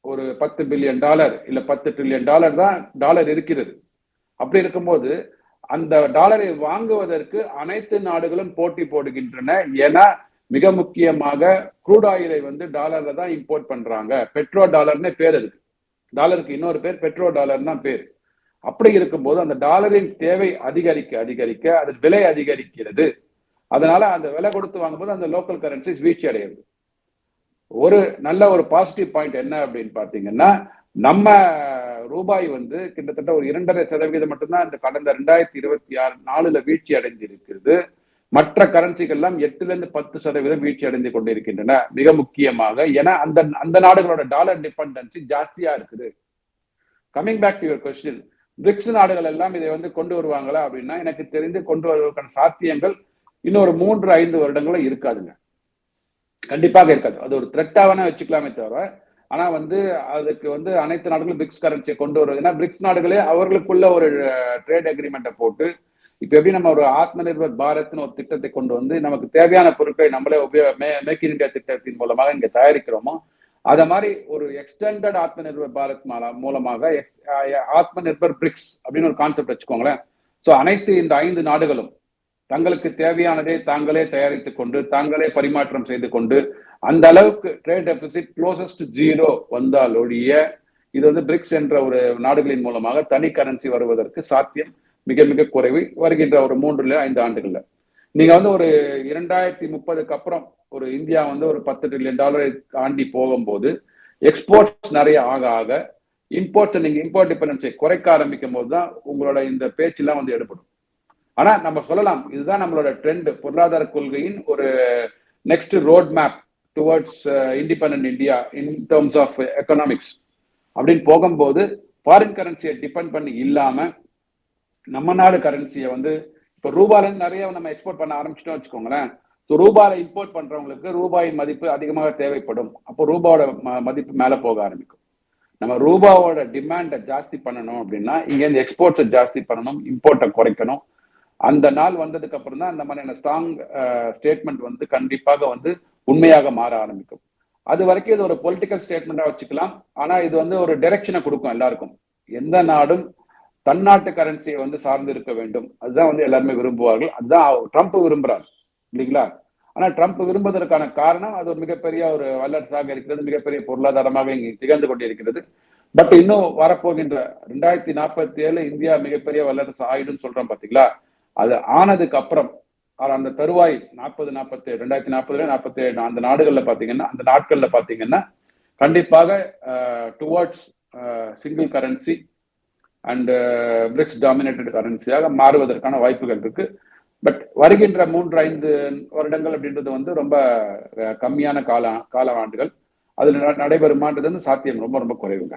ஒரு $10 பில்லியன் இல்ல $10 ட்ரில்லியன் தான் டாலர் இருக்கிறது. அப்படி இருக்கும்போது அந்த டாலரை வாங்குவதற்கு அனைத்து நாடுகளும் போட்டி போடுகின்றன. ஏன்னா மிக முக்கியமாக க்ரூட் ஆயிலை வந்து டாலர்ல தான் இம்போர்ட் பண்றாங்க. பெட்ரோ டாலர்னே பேர் இருக்கு, டாலருக்கு இன்னொரு பேர் பெட்ரோ டாலர் தான் பேர். அப்படி இருக்கும்போது அந்த டாலரின் தேவை அதிகரிக்க அதிகரிக்க அது விலை அதிகரிக்கிறது. அதனால அந்த விலை கொடுத்து வாங்கும்போது அந்த லோக்கல் கரன்சிஸ் வீழ்ச்சி அடைகிறது. ஒரு நல்ல ஒரு பாசிட்டிவ் பாயிண்ட் என்ன அப்படின்னு பாத்தீங்கன்னா, நம்ம ரூபாய் வந்து கிட்டத்தட்ட ஒரு 2.5% மட்டும்தான் இந்த கடந்த 2026-4 வீழ்ச்சி அடைந்திருக்கிறது. மற்ற கரன்சிகள்லாம் 8-10% வீழ்ச்சி அடைந்து கொண்டிருக்கின்றன. மிக முக்கியமாக ஏன்னா அந்த நாடுகளோட டாலர் டிபெண்டன்சி ஜாஸ்தியா இருக்குது. Coming back to your question, BRICS நாடுகள் எல்லாம் இதை வந்து கொண்டு வருவாங்களா அப்படின்னா, எனக்கு தெரிந்து கொண்டு வருவதற்கான சாத்தியங்கள் இன்னொரு 3-5 வருடங்களும் இருக்காதுங்க. கண்டிப்பாக இருக்காது. அது ஒரு த்ரெட்டாக வச்சுக்கலாமே தவிர, ஆனா வந்து அதுக்கு வந்து அனைத்து நாடுகளும் பிரிக்ஸ் கரன்சியை கொண்டு வருவது, ஏன்னா பிரிக்ஸ் நாடுகளே அவர்களுக்குள்ள ஒரு ட்ரேட் அக்ரிமெண்ட்டை போட்டு, இப்ப எப்படி நம்ம ஒரு ஆத்ம நிர்பர் பாரத்னு ஒரு திட்டத்தை கொண்டு வந்து நமக்கு தேவையான பொருட்களை நம்மளே மேக் இன் இந்தியா திட்டத்தின் மூலமாக இங்க தயாரிக்கிறோமோ, அத மாதிரி ஒரு எக்ஸ்டெண்டட் ஆத்ம நிர்பர் பாரத் மூலமாக ஆத்ம நிர்பர் பிரிக்ஸ் அப்படின்னு ஒரு கான்செப்ட் வச்சுக்கோங்களேன். ஸோ அனைத்து இந்த 5 நாடுகளும் தங்களுக்கு தேவையானதை தாங்களே தயாரித்துக் கொண்டு தாங்களே பரிமாற்றம் செய்து கொண்டு அந்த அளவுக்கு ட்ரேட் டெபிசிட் க்ளோசஸ்ட் 0 வந்தால் ஒழிய இது வந்து பிரிக்ஸ் என்ற ஒரு நாடுகளின் மூலமாக தனி கரன்சி வருவதற்கு சாத்தியம் மிக மிக குறைவு வருகின்ற ஒரு 3-5 ஆண்டுகள்ல. நீங்க வந்து ஒரு 2030க்கு அப்புறம் ஒரு இந்தியா வந்து ஒரு $10 trillion தாண்டி போகும்போது எக்ஸ்போர்ட்ஸ் நிறைய ஆக ஆக இம்போர்ட்ஸ் நீங்க இம்போர்ட் டிபெண்டன்ஸை குறைக்க ஆரம்பிக்கும் போது தான் உங்களோட இந்த பேச்செல்லாம் வந்து எடுபடும். ஆனா நம்ம சொல்லலாம் இதுதான் நம்மளோட ட்ரெண்ட், பொருளாதார கொள்கையின் ஒரு next road map towards independent India in terms of economics அப்படின்னு போகும்போது ஃபாரின் கரன்சியை டிபெண்ட் பண்ணி இல்லாம நம்ம நாடு கரன்சியை வந்து இப்போ ரூபாயில நிறைய நம்ம எக்ஸ்போர்ட் பண்ண ஆரம்பிச்சிட்டோம் வச்சுக்கோங்களேன். ஸோ ரூபாயில இம்போர்ட் பண்றவங்களுக்கு ரூபாயின் மதிப்பு அதிகமாக தேவைப்படும். அப்போ ரூபாவோட மதிப்பு மேல போக ஆரம்பிக்கும். நம்ம ரூபாவோட டிமாண்டை ஜாஸ்தி பண்ணணும் அப்படின்னா இங்கேருந்து எக்ஸ்போர்ட்ஸை ஜாஸ்தி பண்ணணும், இம்போர்ட்டை குறைக்கணும். அந்த நாள் வந்ததுக்கு அப்புறம் தான் அந்த மாதிரியான ஸ்ட்ராங் ஸ்டேட்மெண்ட் வந்து கண்டிப்பாக வந்து உண்மையாக மாற ஆரம்பிக்கும். அது வரைக்கும் இது ஒரு பொலிட்டிக்கல் ஸ்டேட்மெண்டா வச்சுக்கலாம். ஆனா இது வந்து ஒரு டைரக்ஷனை கொடுக்கும் எல்லாருக்கும். எந்த நாடும் தன்னாட்டு கரன்சியை வந்து சார்ந்து இருக்க வேண்டும், அதுதான் வந்து எல்லாருமே விரும்புவார்கள். அதுதான் ட்ரம்ப் விரும்புறாரு இல்லைங்களா? ஆனா ட்ரம்ப் விரும்புவதற்கான காரணம் அது ஒரு மிகப்பெரிய ஒரு வல்லரசாக இருக்கிறது, மிகப்பெரிய பொருளாதாரமாக இங்கு திகழ்ந்து கொண்டிருக்கிறது. பட் இன்னும் வரப்போகின்ற 2047 இந்தியா மிகப்பெரிய வல்லரசு ஆயிடும் சொல்றோம் பாத்தீங்களா? அது ஆனதுக்கு அப்புறம் அந்த தருவாய் 2047 அந்த நாடுகள்ல பாத்தீங்கன்னா அந்த நாட்கள்ல பாத்தீங்கன்னா கண்டிப்பாக towards single currency and BRICS dominated கரன்சியாக மாறுவதற்கான வாய்ப்புகள் இருக்கு. பட் வருகின்ற 3-5 வருடங்கள் அப்படின்றது வந்து ரொம்ப கம்மியான கால ஆண்டுகள். அதுல நடைபெறுமான்றது வந்து சாத்தியம் ரொம்ப ரொம்ப குறைவுங்க.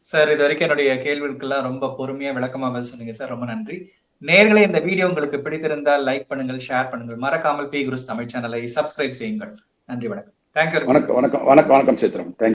சார், இது வரைக்கும் என்னுடைய கேள்விகளுக்கெல்லாம் ரொம்ப பொறுமையா விளக்கமாக சொன்னீங்க சார். ரொம்ப நன்றி. நேயர்களே, இந்த வீடியோ உங்களுக்கு பிடித்திருந்தால் லைக் பண்ணுங்கள், ஷேர் பண்ணுங்கள். மறக்காமல் பி குருஸ் தமிழ் சேனலை சப்ஸ்கிரைப் செய்யுங்கள். நன்றி, வணக்கம். தேங்க்யூ. வணக்கம் சேத்ரம். தேங்க்யூ.